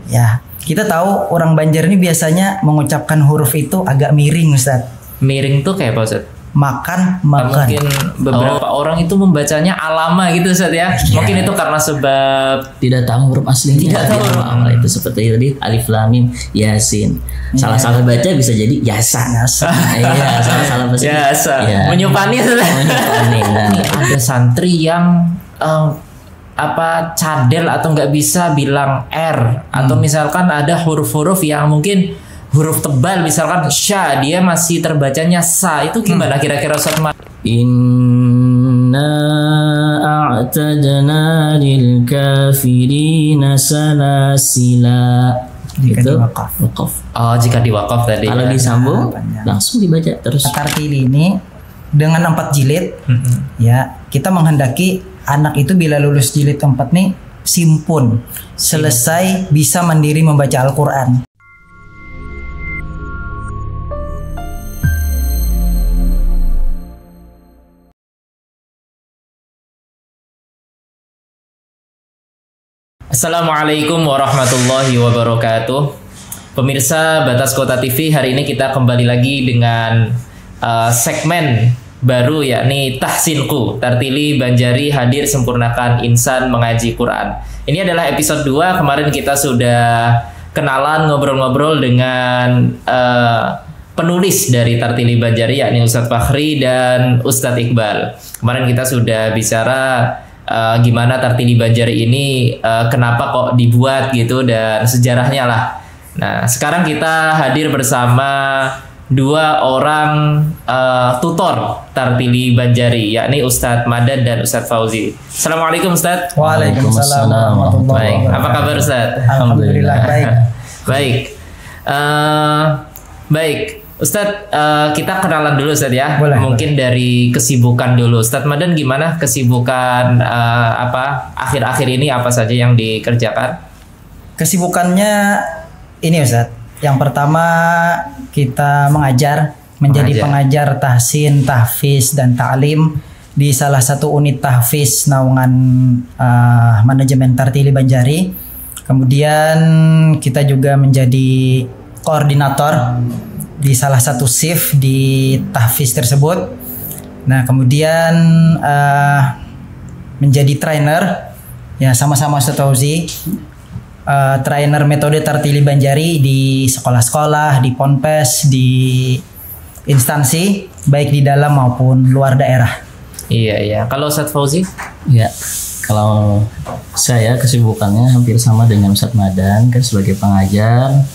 Ya, kita tahu orang Banjar ini biasanya mengucapkan huruf itu agak miring, Ustaz. Miring tuh kayak apa, Ustaz? Makan. Mungkin beberapa orang itu membacanya alama gitu, Ustaz ya. Mungkin itu karena sebab tidak tahu huruf aslinya. Tidak tahu huruf itu seperti tadi alif lam mim yasin. Salah-salah baca bisa jadi yasa. Iya, salah-salah baca. Yasa. Ya. Menyupani, Ustaz. Menyupani. Ada santri yang cadel atau nggak bisa bilang R, atau misalkan ada huruf-huruf yang mungkin huruf tebal, misalkan sya, dia masih terbacanya sa. Itu gimana kira-kira, Ustaz? Inna a'tadna lil kafirina salasila. Itu wakaf. Oh, jika diwakaf tadi. Kalau disambung langsung dibaca terus. Tartili ini dengan 4 jilid, ya kita menghendaki anak itu bila lulus jilid 4 nih simpun, selesai bisa mandiri membaca Al-Quran. Assalamualaikum warahmatullahi wabarakatuh. Pemirsa Batas Kota TV, hari ini kita kembali lagi dengan segmen baru, yakni Tahsinku, Tartili Banjari hadir sempurnakan insan mengaji Quran. Ini adalah episode 2. Kemarin kita sudah kenalan, ngobrol-ngobrol dengan penulis dari Tartili Banjari, yakni Ustadz Fakhri dan Ustadz Iqbal. Kemarin kita sudah bicara gimana Tartili Banjari ini, kenapa kok dibuat gitu, dan sejarahnya lah. Nah, sekarang kita hadir bersama 2 orang tutor Tartili Banjari, yakni Ustadz Madan dan Ustadz Fauzi. Assalamualaikum, Ustadz. Waalaikumsalam warahmatullahi wabarakatuh. Apa kabar, Ustadz? Alhamdulillah baik. Baik. Baik. Ustadz, kita kenalan dulu, Ustadz ya. Boleh, mungkin dari kesibukan dulu. Ustadz Madan, gimana kesibukan akhir-akhir ini, apa saja yang dikerjakan? Kesibukannya ini, Ustadz. Yang pertama kita menjadi pengajar tahsin, tahfiz dan ta'lim di salah satu unit tahfiz naungan manajemen Tartili Banjari. Kemudian kita juga menjadi koordinator di salah satu shift di tahfiz tersebut. Nah, kemudian menjadi trainer ya sama-sama Ustadz Fauzi, trainer metode Tartili Banjari di sekolah-sekolah, di ponpes, di instansi baik di dalam maupun luar daerah. Iya. Kalau Ustadz Fauzi? Ya, kalau saya kesibukannya hampir sama dengan Ustadz Madan, kan sebagai pengajar,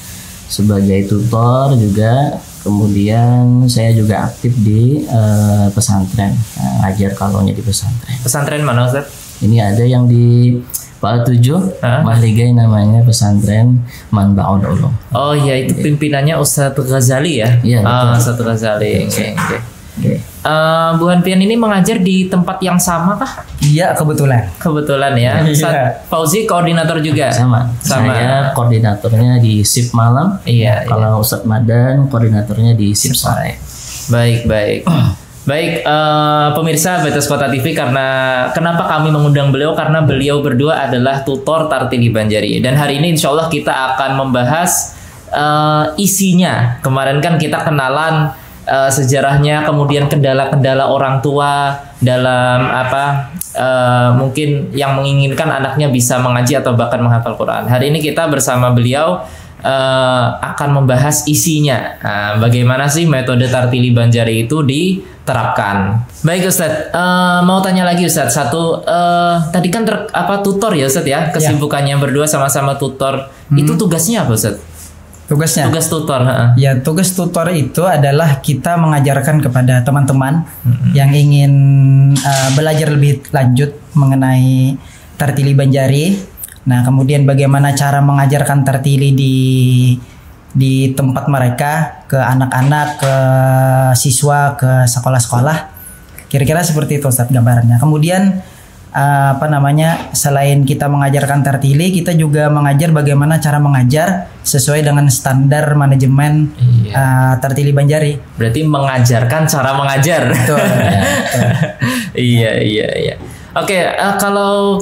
sebagai tutor juga, kemudian saya juga aktif di pesantren, ngajar kalonya di pesantren. Pesantren mana, Ustaz? Ini ada yang di Pak 7 Mahligai, namanya pesantren Manbaul Ulum. Oh iya, itu pimpinannya Ustadz Ghazali ya? Iya, Ustadz Ghazali. Oke. Bu Hanfian ini mengajar di tempat yang sama kah? Iya, kebetulan. Kebetulan ya. Ustadz Fauzi koordinator juga. Sama. Saya koordinatornya di shift malam. Iya. Kalau Ustadz Madan koordinatornya di shift sore. Baik. Baik, pemirsa Batas Kota TV, karena kenapa kami mengundang beliau, karena beliau berdua adalah tutor Tartili Banjari, dan hari ini insya Allah kita akan membahas isinya. Kemarin kan kita kenalan sejarahnya, kemudian kendala-kendala orang tua dalam mungkin yang menginginkan anaknya bisa mengaji atau bahkan menghafal Quran. Hari ini kita bersama beliau akan membahas isinya. Bagaimana sih metode Tartili Banjari itu diterapkan. Baik, Ustadz, mau tanya lagi, Ustadz, satu, tadi kan tutor ya, Ustadz ya, kesibukannya berdua sama-sama tutor. Itu tugasnya apa, Ustadz? Tugas tutor. Ya, tugas tutor itu adalah kita mengajarkan kepada teman-teman yang ingin belajar lebih lanjut mengenai Tartili Banjari. Nah, kemudian bagaimana cara mengajarkan Tartili di tempat mereka, ke anak-anak, ke siswa, ke sekolah-sekolah. Kira-kira seperti itu, Ustadz, gambarannya. Kemudian selain kita mengajarkan Tartili, kita juga mengajar bagaimana cara mengajar sesuai dengan standar manajemen Tartili Banjari. Berarti mengajarkan cara mengajar. Betul. Iya. Oke, kalau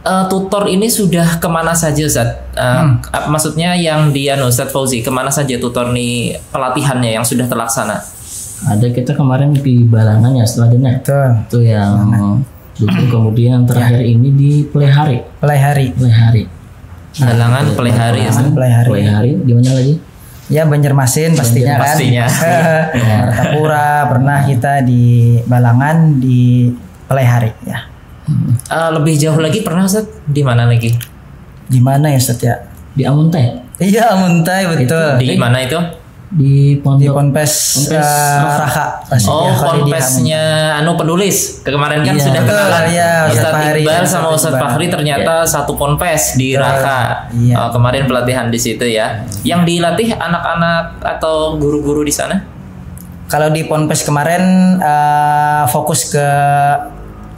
tutor ini sudah kemana saja Ustaz? Maksudnya yang di Ustaz Fauzi, kemana saja tutor nih pelatihannya yang sudah terlaksana? Ada kita kemarin di Balangan ya setelah Dena. Itu yang dulu, kemudian yang terakhir ini di Pelehari. Balangan, Pelehari ya. Pelehari di mana lagi? Ya Banjarmasin pastinya kan. Pastinya. Martapura pernah kita di Balangan, di Pelehari ya. Lebih jauh lagi pernah Ustaz? Di mana lagi? Di mana ya Ustaz ya? Di Amuntai. Iya Amuntai betul. Di mana itu? Di Ponpes Raka. Ponpesnya penulis. Kemarin kan sudah kenalan. Ustaz Iqbal sama Ustaz Fahri ternyata satu ponpes di Raka. Kemarin pelatihan di situ ya. Yang dilatih anak-anak atau guru-guru di sana? Kalau di ponpes kemarin fokus ke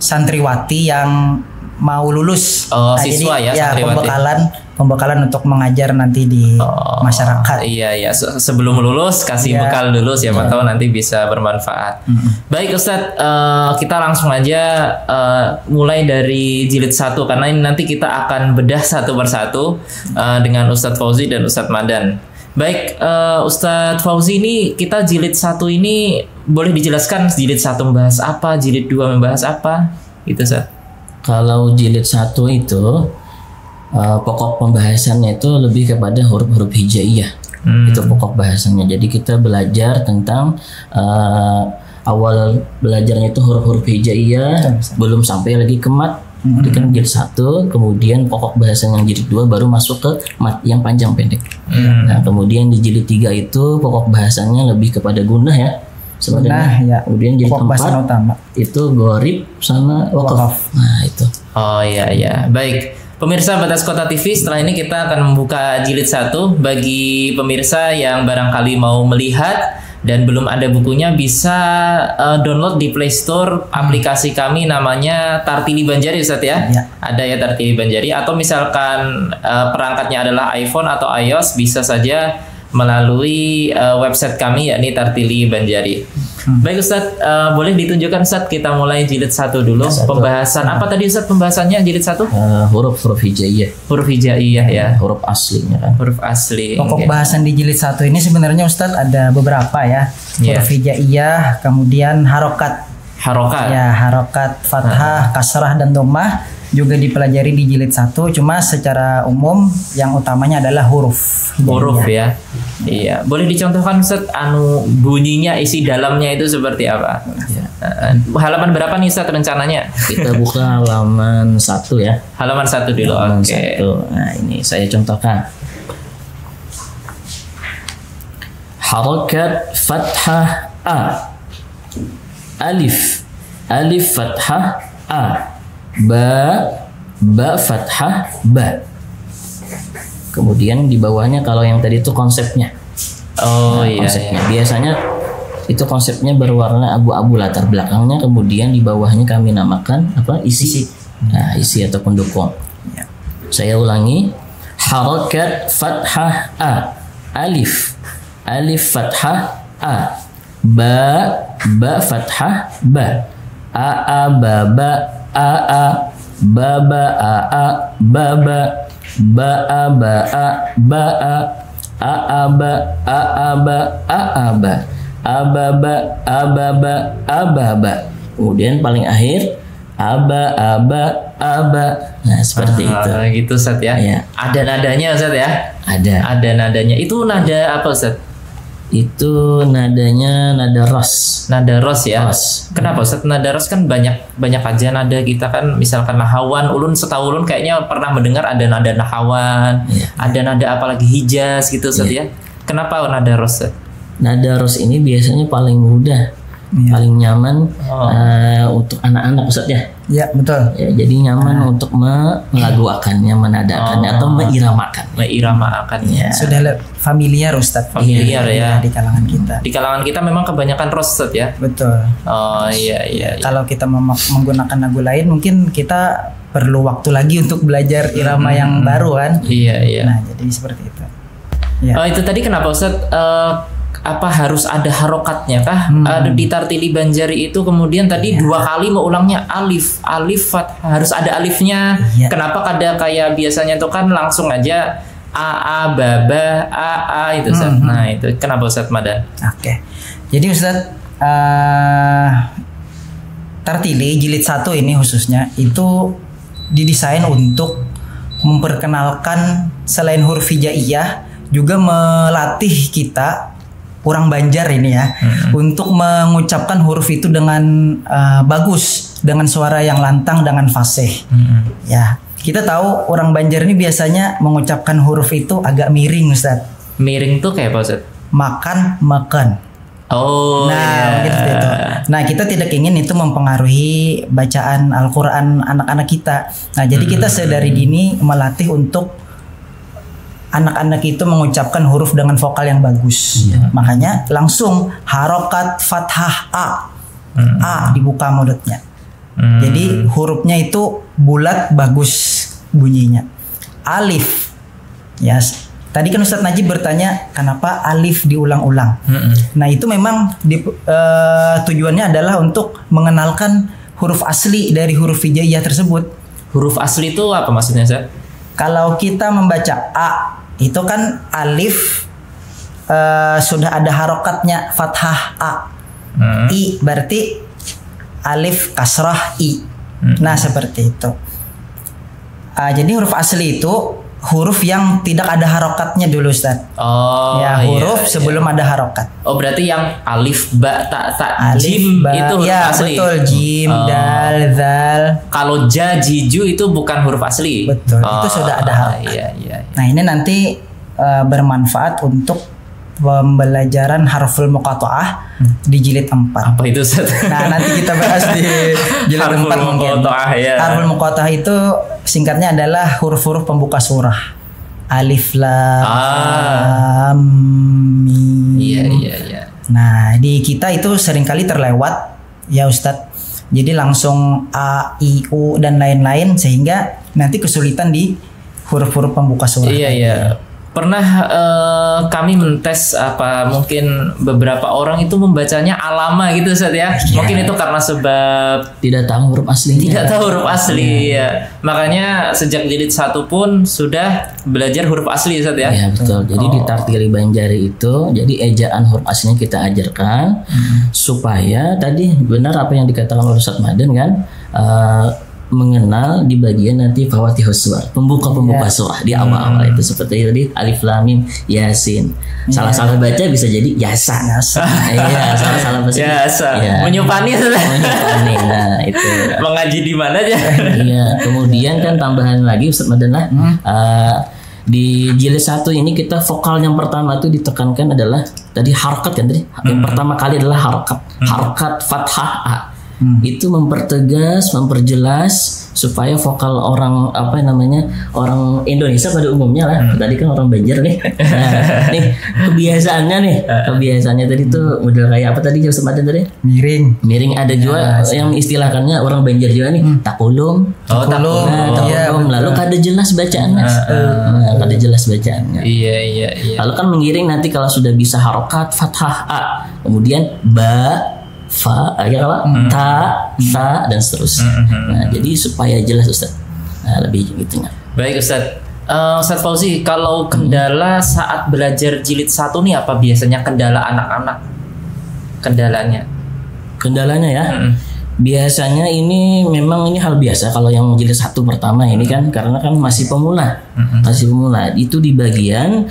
santriwati yang mau lulus. Siswa jadi, ya santriwati. Pembekalan untuk mengajar nanti di masyarakat. Iya. Sebelum lulus kasih bekal dulu, siapa tahu nanti bisa bermanfaat. Baik Ustadz, kita langsung aja mulai dari jilid 1 karena ini nanti kita akan bedah satu persatu dengan Ustadz Fauzi dan Ustadz Madan. Baik, Ustadz Fauzi, ini kita jilid 1 ini boleh dijelaskan jilid 1 membahas apa, jilid 2 membahas apa? Gitu Ustadz. Kalau jilid 1 itu pokok pembahasannya itu lebih kepada huruf-huruf hijaiyah. Itu pokok bahasannya. Jadi kita belajar tentang awal belajarnya itu huruf-huruf hijaiyah, belum sampai lagi ke mat. Itu kan jilid 1, kemudian pokok bahasan yang jilid 2 baru masuk ke mat yang panjang pendek. Nah, kemudian di jilid 3 itu pokok bahasannya lebih kepada gunah ya. Sebenarnya. Kemudian jilid 4 itu gharib sama waqaf. Nah, itu. Oh iya. Baik. Pemirsa Batas Kota TV, setelah ini kita akan membuka jilid 1. Bagi pemirsa yang barangkali mau melihat dan belum ada bukunya, bisa download di Play Store aplikasi kami namanya Tartili Banjari Ustaz ya. Ada ya Tartili Banjari, atau misalkan perangkatnya adalah iPhone atau iOS, bisa saja melalui website kami yakni Tartili Banjari. Baik Ustaz, boleh ditunjukkan Ustaz, kita mulai jilid 1 dulu. Pembahasan apa tadi Ustaz pembahasannya jilid 1? Huruf-huruf hijaiyah. Huruf hijaiyah ya. Huruf aslinya kan. Huruf asli. Pokok bahasan di jilid 1 ini sebenarnya Ustaz ada beberapa ya. Huruf hijaiyah, kemudian harokat. Ya, harokat, fathah, kasrah dan dhammah juga dipelajari di jilid 1, cuma secara umum yang utamanya adalah huruf ya. Iya, boleh dicontohkan Ustaz bunyinya, isi dalamnya itu seperti apa? Halaman berapa nih Ustaz rencananya? Kita buka halaman 1 ya. Halaman 1 dulu. Oke. Nah, ini saya contohkan. Harokat fathah a. Alif fathah a. Ba fathah ba. Kemudian di bawahnya kalau yang tadi itu konsepnya. Konsepnya. Biasanya itu konsepnya berwarna abu-abu latar belakangnya, kemudian di bawahnya kami namakan apa? Isi. Nah, isi atau pendukung. Saya ulangi. Harokat fathah a. Alif fathah a. Ba fathah ba. A ba ba a ba ba a ba ba ba a ba a ba a ba a ba a ba a ba ba a ba ba. Kemudian paling akhir aba. Nah, seperti itu. Gitu Ustaz ya. Ada nadanya Ustaz ya? Ada nadanya. Itu nada apa Ustaz? Itu nadanya nada ros. Nada ros ya. Kenapa Ustaz nada ros? Kan banyak aja nada kita kan, misalkan nahawan, ulun setahu ulun kayaknya pernah mendengar ada nada nahawan, ada nada apalagi hijaz gitu Ustaz ya. Kenapa nada ros? Nada ros ini biasanya paling mudah, paling nyaman untuk anak-anak Ustaz ya. Ya betul. Ya, jadi nyaman untuk melaguakannya, menadakannya atau meniramakannya. Sudah familiar Ustaz. Familiar ya di kalangan kita. Di kalangan kita memang kebanyakan ros Ustaz ya. Betul. Iya. Kalau kita menggunakan lagu lain mungkin kita perlu waktu lagi untuk belajar irama yang baru kan. Iya. Nah, jadi seperti itu. Itu tadi kenapa Ustaz apa harus ada harokatnya kah? Ada di Tartili Banjari itu kemudian tadi 2 kali mengulangnya alif fathah, harus ada alifnya. Kenapa ada kayak biasanya itu kan langsung aja a baba a itu Ustaz. Nah itu kenapa Ustaz Madan? Oke. Jadi Ustaz Tartili jilid 1 ini khususnya itu didesain untuk memperkenalkan selain huruf hijaiyah juga melatih kita orang Banjar ini ya untuk mengucapkan huruf itu dengan bagus, dengan suara yang lantang, dengan fasih. Ya, kita tahu orang Banjar ini biasanya mengucapkan huruf itu agak miring Ustaz. Miring tuh kayak apa Ustaz? Makan. Oh, nah, gitu itu. Nah, kita tidak ingin itu mempengaruhi bacaan Al-Quran anak-anak kita. Nah, jadi kita sedari dini melatih untuk anak-anak itu mengucapkan huruf dengan vokal yang bagus. Makanya langsung harokat fathah a dibuka mulutnya. Jadi hurufnya itu bulat bagus bunyinya. Alif, ya. Tadi kan Ustadz Najib bertanya kenapa alif diulang-ulang. Nah itu memang tujuannya adalah untuk mengenalkan huruf asli dari huruf hijaiyah tersebut. Huruf asli itu apa maksudnya Ustaz? Kalau kita membaca a itu kan alif sudah ada harokatnya fathah a. I berarti alif kasrah i. Nah seperti itu. Jadi huruf asli itu huruf yang tidak ada harokatnya dulu Ustaz. Oh ya, huruf sebelum ada harokat. Oh berarti yang alif, ba, ta, alif, jim ba, itu huruf asli. Betul, jim, dal, zal. Kalau ja, jiju itu bukan huruf asli. Betul, itu sudah ada harokat. Iya. Nah ini nanti bermanfaat untuk pembelajaran harful muqatta'ah di jilid 4. Apa itu Ustaz? Nah nanti kita bahas di jilid 4 mungkin. Harful muqatta'ah itu singkatnya adalah huruf-huruf pembuka surah. Alif, lam, mim. Iya. Nah di kita itu seringkali terlewat ya Ustadz. Jadi langsung a, i, u dan lain-lain sehingga nanti kesulitan di huruf-huruf pembuka surah. Iya. Pernah kami mentes mungkin beberapa orang itu membacanya alama gitu Ustaz ya. Mungkin itu karena sebab tidak tahu huruf aslinya. Tidak tahu huruf asli ya. Makanya sejak jilid 1 pun sudah belajar huruf asli Ustaz ya. Iya betul. Jadi di Tartili Banjari itu jadi ejaan huruf aslinya kita ajarkan supaya tadi benar apa yang dikatakan oleh Ustaz Madan kan. Mengenal di bagian nanti Fawatihus Suwar, pembuka surah di awal-awal itu seperti tadi alif lam mim yasin. Salah-salah baca bisa jadi yasa. Iya, salah-salah baca yasa. Ya. Menyupani. Nah, itu. Mengaji di mana aja? Iya, kemudian kan tambahan lagi Ustaz Madan lah. Di jilid 1 ini kita vokal yang pertama itu ditekankan adalah tadi harokat kan tadi. Yang pertama kali adalah harokat fathah a. Itu mempertegas, memperjelas supaya vokal orang orang Indonesia pada umumnya lah. Tadi kan orang Banjar nih. Nah, nih kebiasaannya tadi tuh model kayak apa tadi Ustaz Madan tadi? Miring ada juga yang istilahkannya orang Banjar juga nih takulum. Takulum. Lalu kada jelas bacaannya. Kada jelas bacaannya. Iya. Lalu kan mengiring nanti kalau sudah bisa harokat fathah a, kemudian ba, fa, ta dan seterusnya. Nah, jadi supaya jelas Ustaz. Nah, lebih gitu nggak? Baik Ustaz. Ustaz Fauzi, kalau kendala saat belajar jilid 1 nih apa biasanya kendala anak-anak? Kendalanya ya. Biasanya ini memang ini hal biasa kalau yang jilid 1 pertama ini kan karena kan masih pemula. Itu di bagian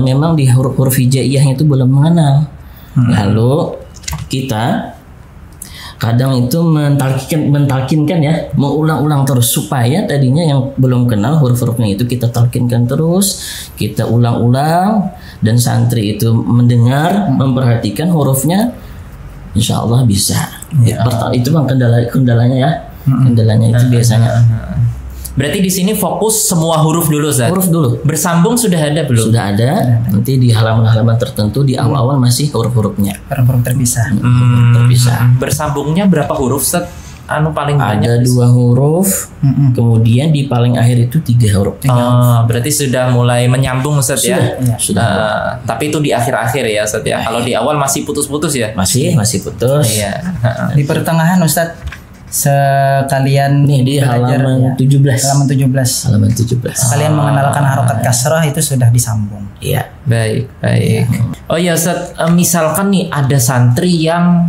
memang di huruf-huruf hijaiyah itu belum mengenal. Lalu kita kadang itu mentalkinkan ya, mengulang-ulang terus supaya tadinya yang belum kenal huruf-hurufnya itu kita talkinkan terus, kita ulang-ulang dan santri itu mendengar, memperhatikan hurufnya, insya Allah bisa. Itu bang kendalanya ya, kendalanya itu biasanya. Berarti di sini fokus semua huruf dulu Ustaz. Huruf dulu. Bersambung sudah ada belum? Sudah ada. Nanti di halaman-halaman tertentu di awal-awal masih huruf-hurufnya. Huruf terpisah. Terpisah. Bersambungnya berapa huruf Ustaz? paling banyak? Ada 2 huruf, kemudian di paling akhir itu 3 huruf. Berarti sudah mulai menyambung Ustaz ya? Sudah. Tapi itu di akhir-akhir ya Ustaz ya? Kalau di awal masih putus-putus ya? Masih putus. Iya. Di pertengahan Ustaz sekalian Nih di belajar, halaman ya. 17. Halaman 17. Halaman 17. Sekalian mengenalkan harokat kasrah itu sudah disambung. Iya. Baik. Oh ya Ustaz, misalkan nih ada santri yang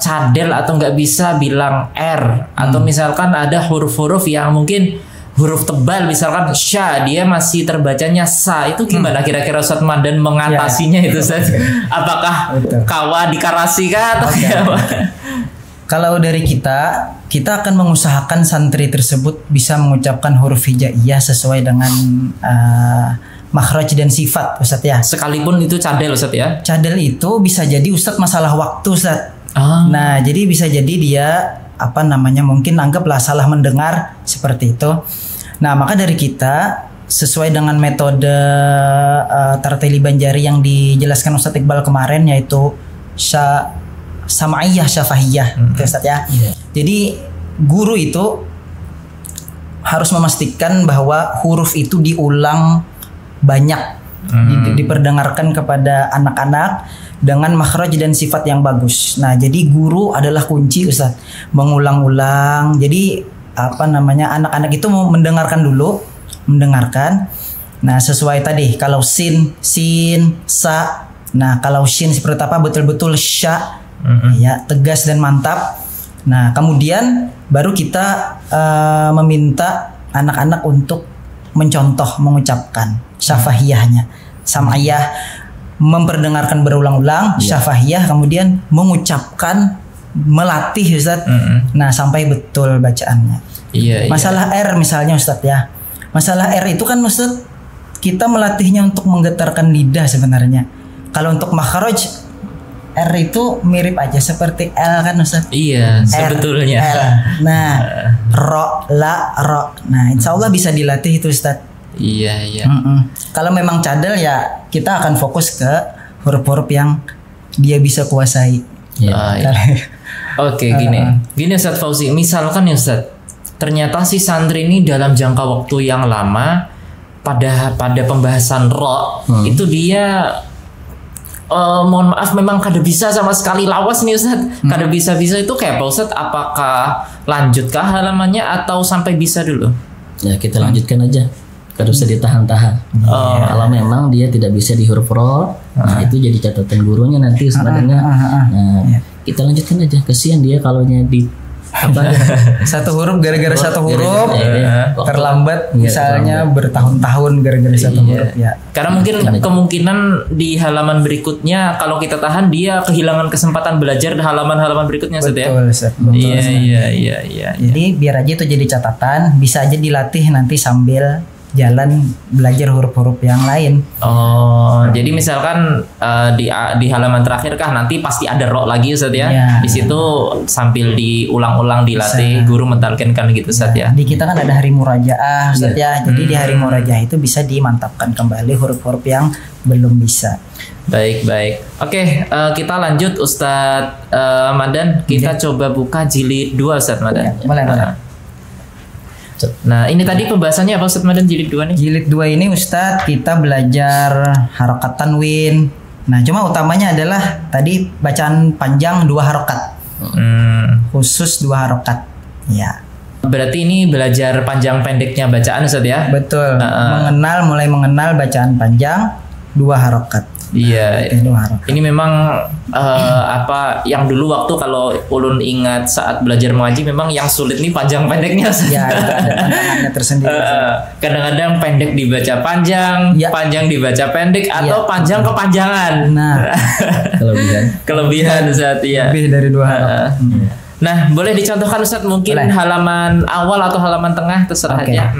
cadel atau nggak bisa bilang R, atau misalkan ada huruf-huruf yang mungkin huruf tebal, misalkan sya, dia masih terbacanya sa, itu gimana kira-kira Ustaz Madan mengatasinya itu Ustaz? Apakah kawa dikarasi kah atau apa? Kalau dari kita akan mengusahakan santri tersebut bisa mengucapkan huruf hijaiyah sesuai dengan makhraj dan sifat Ustaz ya. Sekalipun itu cadel Ustaz ya. Cadel itu bisa jadi Ustaz masalah waktu Ustaz. Nah, jadi bisa jadi dia mungkin anggaplah salah mendengar seperti itu. Nah, maka dari kita sesuai dengan metode tartili banjari yang dijelaskan Ustaz Iqbal kemarin, yaitu sama'iyah syafahiyah Ustaz ya. Jadi guru itu harus memastikan bahwa huruf itu diulang banyak, diperdengarkan kepada anak-anak dengan makhraj dan sifat yang bagus. Nah, jadi guru adalah kunci Ustaz, mengulang-ulang. Jadi anak-anak itu mau mendengarkan. Nah, sesuai tadi kalau sin, sa. Nah, kalau shin seperti apa, betul-betul sya, ya, tegas dan mantap. Nah, kemudian baru kita meminta anak-anak untuk mencontoh mengucapkan syafahiyahnya. Sam'iyah memperdengarkan berulang-ulang, syafahiyah kemudian mengucapkan, melatih Ustaz. Nah, sampai betul bacaannya. Masalah R misalnya Ustaz ya. Masalah R itu kan Ustaz kita melatihnya untuk menggetarkan lidah sebenarnya. Kalau untuk makhraj R itu mirip aja seperti L kan Ustaz? Iya, sebetulnya. L. Nah, ro, la, ro. Nah, insya Allah bisa dilatih itu Ustaz. Iya. Kalau memang cadel ya kita akan fokus ke huruf-huruf yang dia bisa kuasai. Oke, gini Ustaz Fauzi. Misalkan ya Ustaz, ternyata si santri ini dalam jangka waktu yang lama pada pembahasan ro itu dia mohon maaf memang kada bisa sama sekali, lawas nih Ustaz. Kada bisa itu kayak apa Ustaz? Apakah lanjutkah halamannya atau sampai bisa dulu? Ya, kita lanjutkan aja. Kada usah ditahan-tahan. Kalau memang dia tidak bisa di huruf ro, nah itu jadi catatan gurunya nanti sebenarnya. Kita lanjutkan aja. Kasihan dia kalau di satu huruf gara-gara satu huruf terlambat misalnya bertahun-tahun gara-gara satu huruf ya. Karena mungkin kemungkinan di halaman berikutnya kalau kita tahan dia kehilangan kesempatan belajar di halaman-halaman berikutnya Ustaz ya. Iya. Jadi biar aja itu jadi catatan, bisa aja dilatih nanti sambil jalan belajar huruf-huruf yang lain. Jadi misalkan di halaman terakhir kah nanti pasti ada ro lagi Ustaz ya. Di situ sambil diulang-ulang dilatih, guru mentalkinkan gitu Ustaz ya. Di kita kan ada hari murajaah Ustaz ya. Jadi di hari murajaah itu bisa dimantapkan kembali huruf-huruf yang belum bisa. Baik. Oke, kita lanjut Ustaz Madan. Kita coba buka jilid 2 Ustaz Madan. Boleh. Nah, ini tadi pembahasannya apa Ustaz Madan jilid 2 nih? Jilid 2 ini Ustaz kita belajar harokat tanwin. Nah, cuma utamanya adalah tadi bacaan panjang 2 harokat. Khusus 2 harokat. Ya. Berarti ini belajar panjang pendeknya bacaan Ustaz ya? Betul. Mulai mengenal bacaan panjang 2 harokat. Iya. Ini memang yang dulu waktu kalau ulun ingat saat belajar mengaji memang yang sulit nih panjang pendeknya. Ya, itu ada tantangannya tersendiri. Kadang-kadang pendek dibaca panjang, panjang dibaca pendek, atau panjang kepanjangan. Nah, kelebihan Ustaz ya. Lebih dari 2 harokat. Nah, boleh dicontohkan Ustaz mungkin halaman awal atau halaman tengah terserah aja.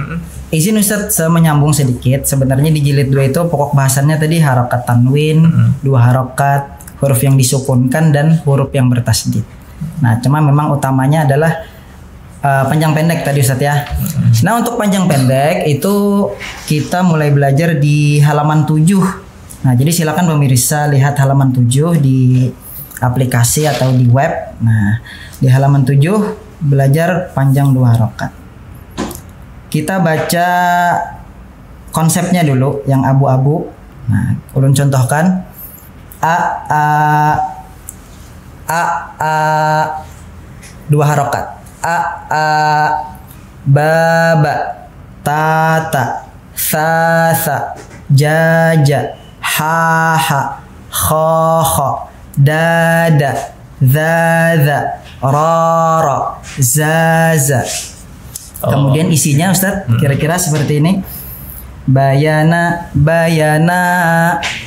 Izin Ustaz menyambung sedikit. Sebenarnya di jilid 2 itu pokok bahasannya tadi harokat tanwin, 2 harokat, huruf yang disukunkan dan huruf yang bertasdid. Nah, cuma memang utamanya adalah panjang pendek tadi Ustaz ya. Nah, untuk panjang pendek itu kita mulai belajar di halaman 7. Nah, jadi silakan pemirsa lihat halaman 7 di aplikasi atau di web. Nah, di halaman 7 belajar panjang 2 harokat. Kita baca konsepnya dulu yang abu-abu. Nah, ulun contohkan a 2 harokat. A baba tata sasa jaja haha khakha dada zaza rara zaza. Kemudian isinya Ustadz kira-kira seperti ini. Bayana bayana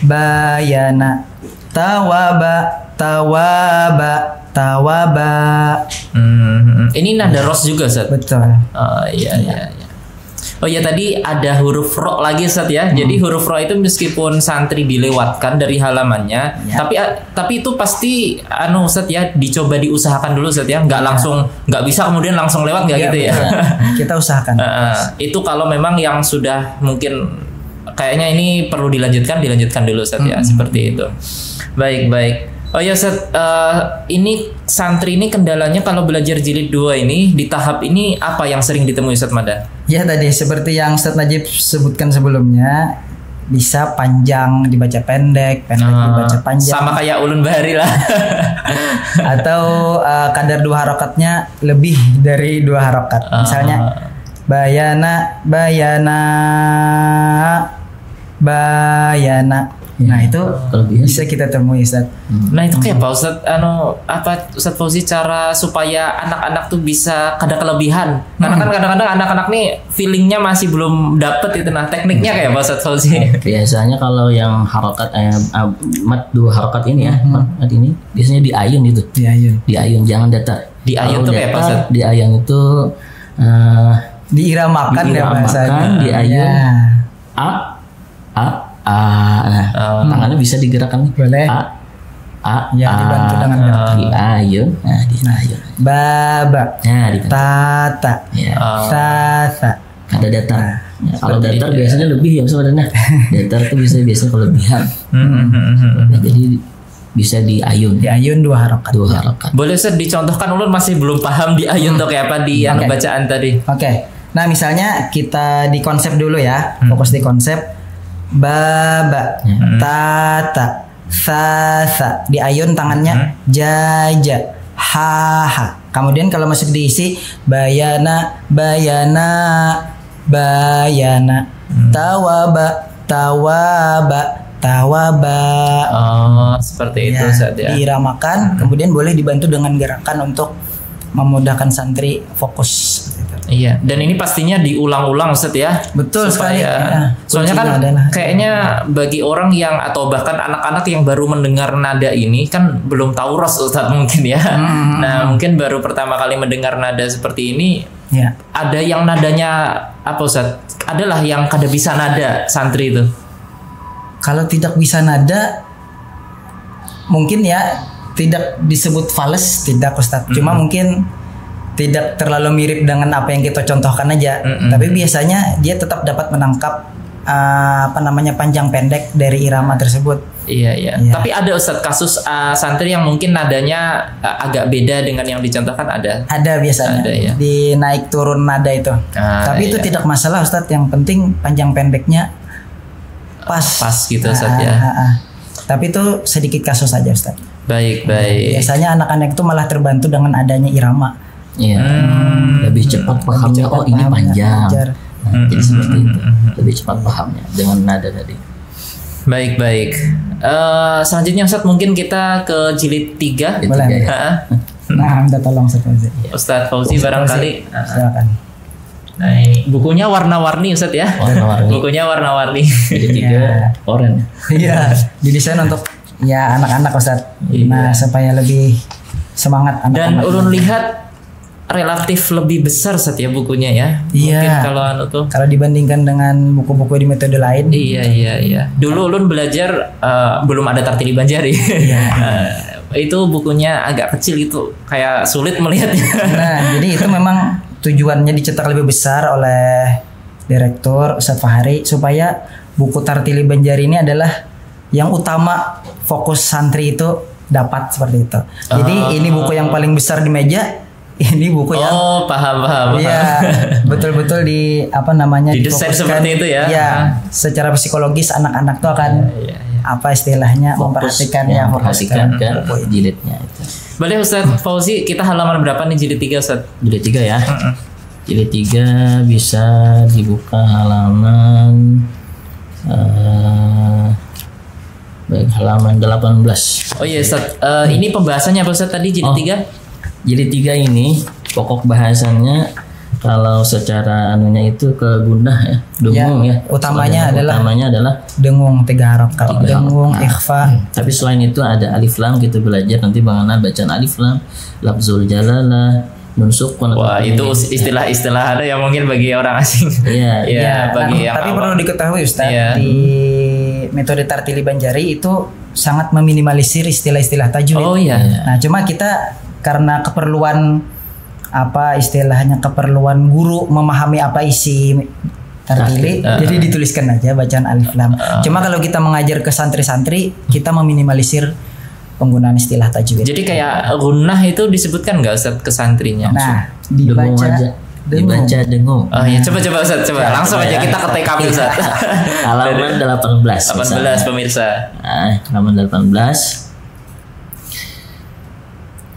bayana tawaba tawaba tawaba. Ini nada ros juga, Ustaz. Betul. Oh iya. Oh ya, tadi ada huruf ro lagi, Ustaz ya. Jadi huruf ro itu meskipun santri dilewatkan dari halamannya, tapi itu pasti Ustaz ya, dicoba diusahakan dulu, Ustaz ya. Nggak bisa kemudian langsung lewat nggak gitu ya. Kita usahakan. Itu kalau memang yang sudah mungkin kayaknya ini perlu dilanjutkan dulu, Ustaz ya. Seperti itu. Baik. Oh ya, Ustaz, ini santri ini kendalanya kalau belajar jilid 2 ini di tahap ini apa yang sering ditemui, Ustaz Madan? Ya, tadi seperti yang Ustaz Najib sebutkan sebelumnya, bisa panjang dibaca pendek dibaca panjang. Sama kayak ulun bahari lah. Atau kadar 2 harokatnya lebih dari 2 harokat. Misalnya bayana bayana bayana. Nah, itu bisa kita temui, Ustaz. Nah, itu kayak apa, Ustaz? Ustaz Fauzi, cara supaya anak-anak tuh bisa ada kelebihan. Karena kan kadang-kadang anak-anak nih feelingnya masih belum dapet itu. Nah, tekniknya kayak apa, Ustaz Fauzi? Biasanya kalau yang harokat mat 2 harokat ini ya, mat ini biasanya diayun itu. Diayun, jangan datar. Diayun tuh kayak apa, Ustaz? Diayun itu diiramakan ya bahasanya. Diayun. Tangannya bisa digerakkan nih. Boleh. Dibantu dengan diayun. Nah, diayun. Baba. Nah, tata. Sasa. Ada datar. Kalau datar biasanya lebih ya sebenarnya. Datar tuh biasanya kelebihan. Jadi bisa diayun. Diayun 2 harokat. 2 harokat. Boleh, Ustaz, dicontohkan? Ulun masih belum paham diayun tuh kayak apa di bacaan tadi. Oke. Nah, misalnya kita di konsep dulu ya. Fokus di konsep. Baba tata sasa, diayun tangannya jaja haha. Kemudian kalau masuk diisi bayana bayana bayana tawaba tawaba tawaba. Seperti itu, Ustaz ya. Diramakan, kemudian boleh dibantu dengan gerakan untuk memudahkan santri fokus. Iya, dan ini pastinya diulang-ulang, Ustaz ya. Betul sekali. Soalnya kan kayaknya bagi orang yang atau bahkan anak-anak yang baru mendengar nada ini kan belum tahu ros, Ustaz, mungkin ya. Nah, mungkin baru pertama kali mendengar nada seperti ini. Ya. Ada yang nadanya apa, Ustaz? Adalah yang kada bisa nada santri itu. Kalau tidak bisa nada, mungkin ya tidak disebut fales, tidak, Ustaz. Cuma mungkin tidak terlalu mirip dengan apa yang kita contohkan aja. Tapi biasanya dia tetap dapat menangkap panjang pendek dari irama tersebut. Iya. Tapi ada, Ustaz, kasus santri yang mungkin nadanya agak beda dengan yang dicontohkan ada. Ada biasanya. Ada, ya. Di naik turun nada itu. Tapi itu tidak masalah, Ustaz. Yang penting panjang pendeknya pas gitu, Ustaz ya. Tapi itu sedikit kasus saja, Ustaz. Baik. Biasanya anak-anak itu malah terbantu dengan adanya irama. Iya, lebih cepat pahamnya. Oh, ini panjang. Jadi seperti itu, lebih cepat pahamnya dengan nada tadi. Baik. Selanjutnya, Ustaz, mungkin kita ke jilid 3. Boleh. Nah, minta tolong Ustaz Fauzi barangkali. Silakan. Nah, ini bukunya warna-warni, Ustaz ya. Bukunya warna-warni. Jilid 3 oranye. Iya, didesain untuk ya anak-anak, Ustaz. Nah, supaya lebih semangat anak-anak. Dan ulun lihat relatif lebih besar, Ustaz ya, bukunya ya. Iya. Mungkin kalau dibandingkan dengan buku-buku di metode lain. Iya. Dulu ulun belajar belum ada Tartili Banjari. Iya. Itu bukunya agak kecil, itu kayak sulit melihatnya. Nah, jadi itu memang tujuannya dicetak lebih besar oleh direktur Ustadz Fahri supaya buku Tartili Banjari ini adalah yang utama fokus santri itu dapat seperti itu. Jadi ini buku yang paling besar di meja, ini buku yang paham. Iya, betul-betul di apa namanya didesain seperti itu ya. Iya, secara psikologis anak-anak tuh akan apa istilahnya memperhatikan memperhatikan jilidnya itu. Boleh Ustaz Fauzi, kita halaman berapa nih jilid 3 Ustaz? Jilid 3 ya. Jilid 3 bisa dibuka halaman baik halaman 18. Oh iya Ustaz, ini pembahasannya apa Ustaz tadi jilid 3? Jilid 3 ini pokok bahasannya kalau secara anunya itu ke gundah ya, dengung ya. Utamanya adalah dengung 3 harokat, dengung ikhfa. Tapi selain itu ada alif lam, kita belajar nanti bagaimana bacaan alif lam, lafzul jalalah, nun sukun. Wah, itu istilah-istilah ada yang mungkin bagi orang asing. Iya. Bagi yang tapi perlu diketahui Ustaz, di metode Tartili Banjari itu sangat meminimalisir istilah-istilah tajwid. Oh iya. Nah, cuma kita karena keperluan apa istilahnya keperluan guru memahami apa isi tartili, jadi dituliskan aja bacaan alif lam. Cuma kalau kita mengajar ke santri-santri, kita meminimalisir penggunaan istilah tajwid. Jadi kayak gunnah itu disebutkan nggak Ustaz ke santrinya? Nah, dibaca dengung. Oh iya, coba Ustaz, langsung aja kita ke TKP Ustaz. Halaman 18 pemirsa. Halaman 18.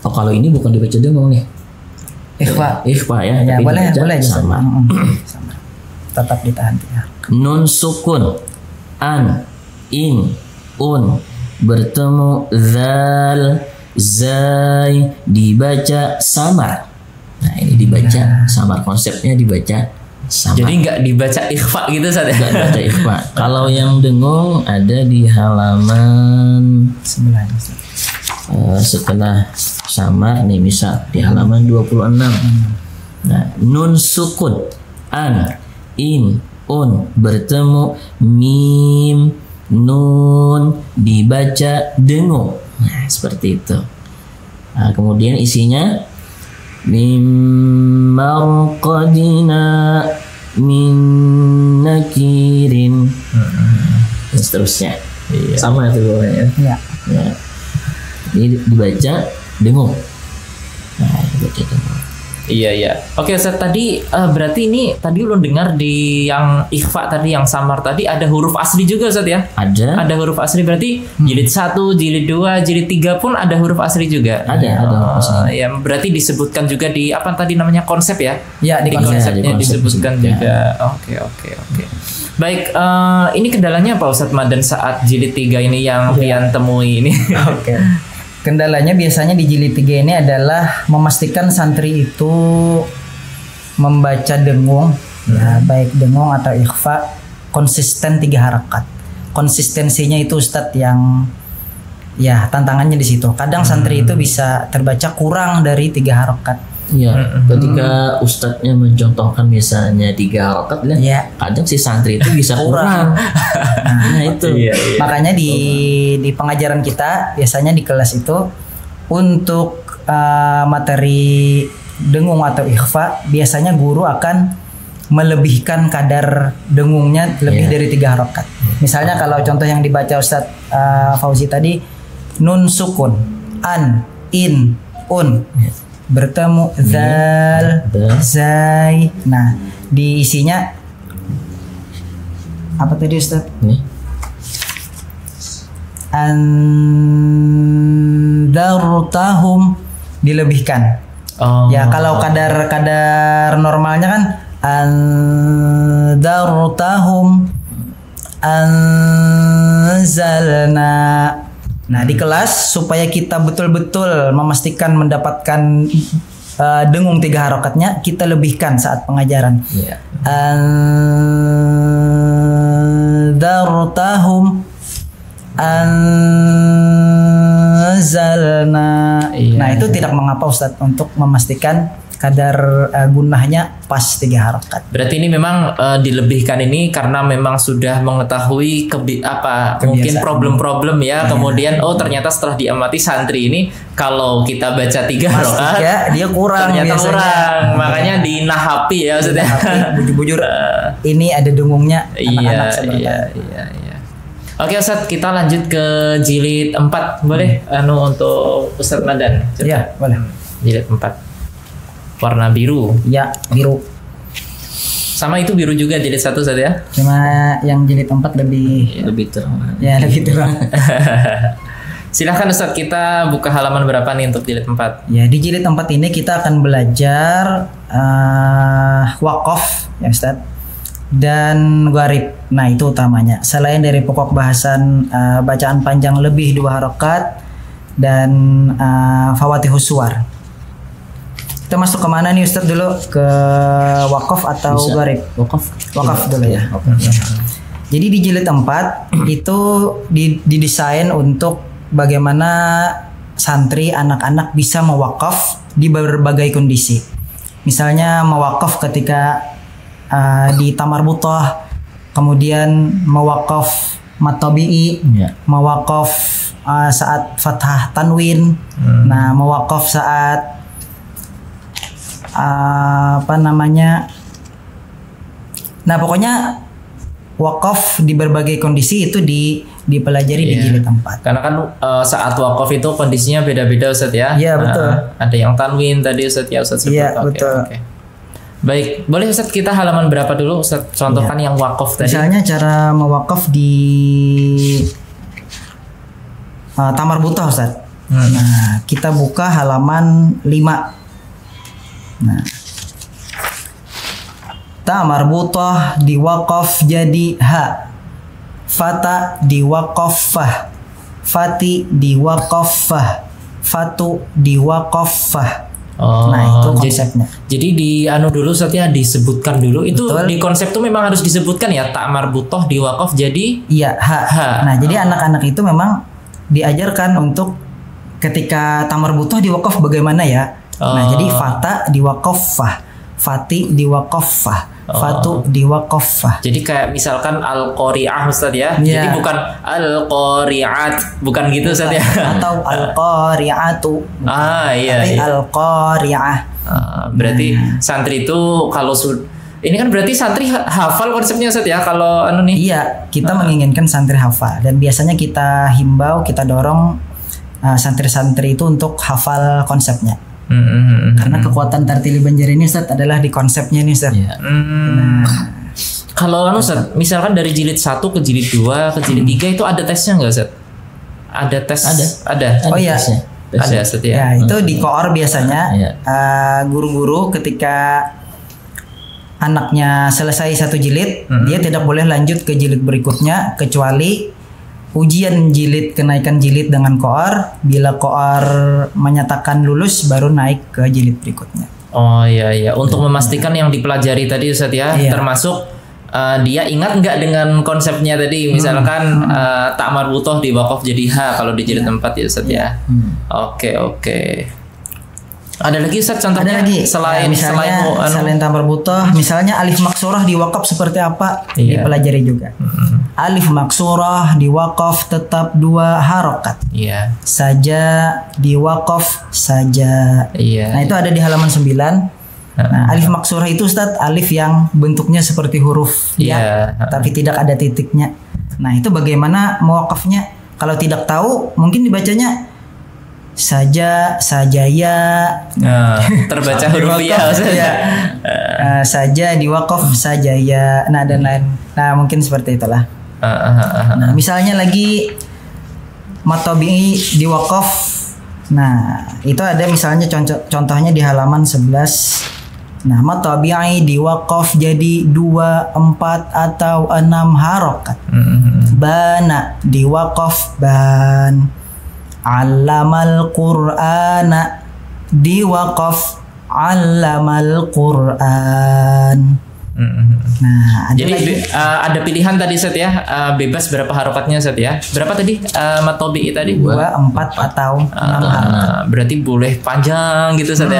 Oh, kalau ini bukan dibaca dengung nih. Ikhfa ya, ya tapi boleh sama. Sama. Tetap ditahan ya. Nun sukun, an, in, un bertemu zal, zai dibaca samar. Nah ini dibaca samar, konsepnya dibaca samar. Jadi nggak dibaca ikhfa gitu Ustaz ya? Nggak dibaca ikhfa. Kalau yang dengung ada di halaman 9. Setelah samar nih misal di halaman 26. Nah, nun sukun, an, in, un bertemu mim, nun dibaca dengung. Nah, seperti itu. Nah, kemudian isinya mim marqadina min nakirin dan seterusnya. Sama itu bawahnya. Iya. Ya. Ini dibaca dengung. Nah, dibaca dengung. Iya. Oke Ustaz, tadi berarti ini tadi lu dengar di yang ikhfa tadi yang samar tadi ada huruf asli juga Ustaz ya? Ada huruf asli berarti jilid 1, jilid 2, jilid 3 pun ada huruf asli juga. Ada huruf asli. Ya, berarti disebutkan juga di apa tadi namanya konsep ya? Ya, di konsepnya disebutkan juga. Oke. Baik, ini kendalanya apa Ustaz Madan saat jilid 3 ini yang Pian temui ini? Oke. Kendalanya biasanya di jilid 3 ini adalah memastikan santri itu membaca dengung, ya, baik dengung atau ikhfa konsisten 3 harakat. Konsistensinya itu Ustadz yang ya tantangannya di situ. Kadang santri itu bisa terbaca kurang dari 3 harakat. Iya, ketika ustadznya mencontohkan misalnya 3 harakat, kadang si santri itu bisa kurang. Nah itu. Makanya di pengajaran kita biasanya di kelas itu untuk materi dengung atau ikhfa biasanya guru akan melebihkan kadar dengungnya lebih dari 3 harakat. Misalnya kalau contoh yang dibaca Ustadz Fauzi tadi, nun sukun, an, in, un bertemu zal, zai. Nah, di isinya apa tadi Ustaz? Andartahum dilebihkan. Ya kalau kadar normalnya kan andartahum anzalna. Nah, di kelas supaya kita betul-betul memastikan mendapatkan dengung 3 harokatnya, kita lebihkan saat pengajaran. Andartahum anzalna. Nah, itu tidak mengapa Ustadz untuk memastikan kadar gunnahnya pas 3 harokat. Berarti ini memang dilebihkan ini karena memang sudah mengetahui mungkin problem-problem ya. Kemudian ternyata setelah diamati santri ini kalau kita baca 3 harokat dia kurang ternyata biasanya. Kurang. Makanya dinahapi ya maksudnya. Bujur-bujur ini ada dengungnya anak-anak sebenarnya. Iya. Oke Ustadz, kita lanjut ke jilid 4. Boleh untuk Ustadz Madan? Ya, boleh. Jilid 4. Warna biru. Ya, biru. Sama itu biru juga jilid 1 Ustadz ya? Cuma yang jilid 4 lebih terang. Ya, lebih terang. Silahkan Ustadz, kita buka halaman berapa nih untuk jilid 4? Ya, di jilid 4 ini kita akan belajar waqaf ya Ustadz, dan gharib. Nah, itu utamanya. Selain dari pokok bahasan bacaan panjang lebih 2 harokat dan fawatihus suwar. Kita masuk kemana nih Ustadz dulu? Ke waqaf atau gharib? Waqaf dulu ya. Jadi di jilid 4 itu didesain untuk bagaimana santri anak-anak bisa mewakaf di berbagai kondisi. Misalnya mewakaf ketika di tamar butoh, kemudian mewakaf matabi'i, mewakaf saat fathah tanwin, nah mewakaf saat nah pokoknya wakaf di berbagai kondisi itu dipelajari di jilid 4. Karena kan saat wakaf itu kondisinya beda-beda Ustadz ya. Iya betul. Ada yang tanwin tadi Ustadz ya Ustadz sebut. Iya betul. Okay. Baik, boleh Ustadz kita halaman berapa dulu Ustadz contohkan yang wakaf tadi. Misalnya cara mewakaf di tamar butoh Ustadz. Nah kita buka halaman 5. Nah, tamar butoh diwakaf jadi ha, fata diwakaf fah, fati diwakaf fah, fatu diwakaf fah. Nah itu konsepnya. Jadi di dulu Ustadz ya, disebutkan dulu. Itu betul. Di konsep itu memang harus disebutkan ya, tamar butoh diwakaf jadi ha. Nah jadi anak-anak itu memang diajarkan untuk ketika tamar butoh diwakaf bagaimana ya. Nah jadi fata diwakafah, fati diwakafah, fatu diwakafah. Jadi kayak misalkan al-qari'ah Ustadz ya. Jadi bukan al-qari'at, bukan gitu Ustadz ya. Atau al-qari'atu. Iya. Tapi al-qari'ah. Berarti santri itu kalau ini kan berarti santri hafal konsepnya Ustadz ya kalau nih. Iya, kita menginginkan santri hafal dan biasanya kita himbau, kita dorong santri-santri itu untuk hafal konsepnya. Karena kekuatan Tartili Banjari ini Ustadz adalah di konsepnya nih Ustadz. Kalau Ustadz, misalkan dari jilid 1 ke jilid 2 ke jilid 3 itu ada tesnya nggak Ustadz? Ada tes? Ada. Oh iya. Ada Ustadz ya. Ya itu di koor biasanya guru-guru ketika anaknya selesai 1 jilid, dia tidak boleh lanjut ke jilid berikutnya kecuali ujian jilid, kenaikan jilid dengan koor. Bila koor menyatakan lulus baru naik ke jilid berikutnya. Oh iya. Untuk memastikan yang dipelajari tadi Ustadz ya, termasuk dia ingat nggak dengan konsepnya tadi. Misalkan ta'mar butoh di wakaf jadi ha kalau di jilid 4 ya Ustadz ya. Oke. Ada lagi Ustadz contohnya? Ada lagi. Selain tamar butoh, misalnya alif maksurah di wakaf seperti apa? Dipelajari juga. Alif maksurah di wakaf tetap 2 harokat. Saja di wakaf saja. Nah itu ada di halaman 9. Nah alif maksurah itu Ustadz alif yang bentuknya seperti huruf ya, tapi tidak ada titiknya. Nah itu bagaimana mewakafnya? Kalau tidak tahu mungkin dibacanya saja ya. Terbaca huruf ya. Saja di wakaf saja ya. Nah dan lain. Nah mungkin seperti itulah. Nah misalnya lagi matabi'i di wakaf. Nah itu ada misalnya contohnya di halaman 11. Nah matabi'i di wakaf jadi 2, 4 atau 6 harokat. Bana di wakaf ban. Allamal Qur'ana di wakaf allamal Qur'an. Nah, ada pilihan tadi Ustadz ya, bebas berapa harokatnya Ustadz ya? Berapa tadi matobi'i tadi? 2, 4 atau 6 harokat. Berarti boleh panjang gitu Ustadz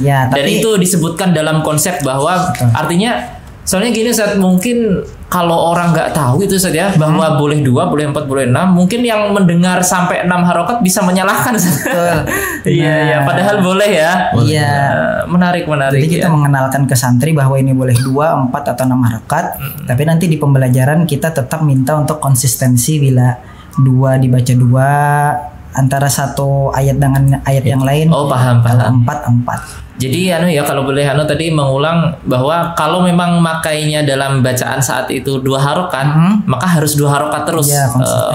ya. Dan itu disebutkan dalam konsep bahwa artinya soalnya gini Ustadz, mungkin kalau orang nggak tahu itu Ustaz ya bahwa boleh 2, boleh 4, boleh 6, mungkin yang mendengar sampai 6 harokat bisa menyalahkan Ustaz. Iya, padahal boleh ya. Iya. Menarik. Jadi kita mengenalkan ke santri bahwa ini boleh 2, 4 atau 6 harokat. Tapi nanti di pembelajaran kita tetap minta untuk konsistensi bila 2 dibaca 2 antara satu ayat dengan ayat yang lain. Oh, paham. Kalau 4. Jadi ya kalau boleh tadi mengulang bahwa kalau memang makainya dalam bacaan saat itu 2 harokat, maka harus 2 harokat terus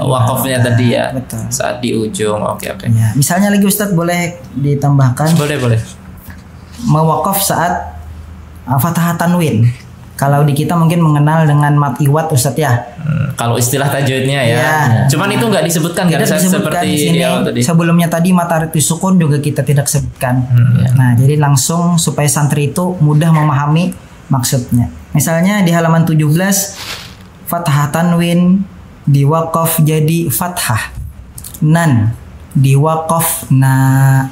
wakafnya tadi ya. Betul. Saat di ujung. Oke. Ya, misalnya lagi Ustadz boleh ditambahkan. Boleh. Mewakaf saat fathah tanwin. Kalau di kita mungkin mengenal dengan mat iwat Ustadz ya. Kalau istilah tajwidnya ya. Cuman itu nggak disebutkan kan seperti di sini. Tadi. Sebelumnya tadi mata harfi sukun juga kita tidak sebutkan. Nah, jadi langsung supaya santri itu mudah memahami maksudnya. Misalnya di halaman 17 fathah tanwin diwakaf jadi fathah. Nan diwakaf na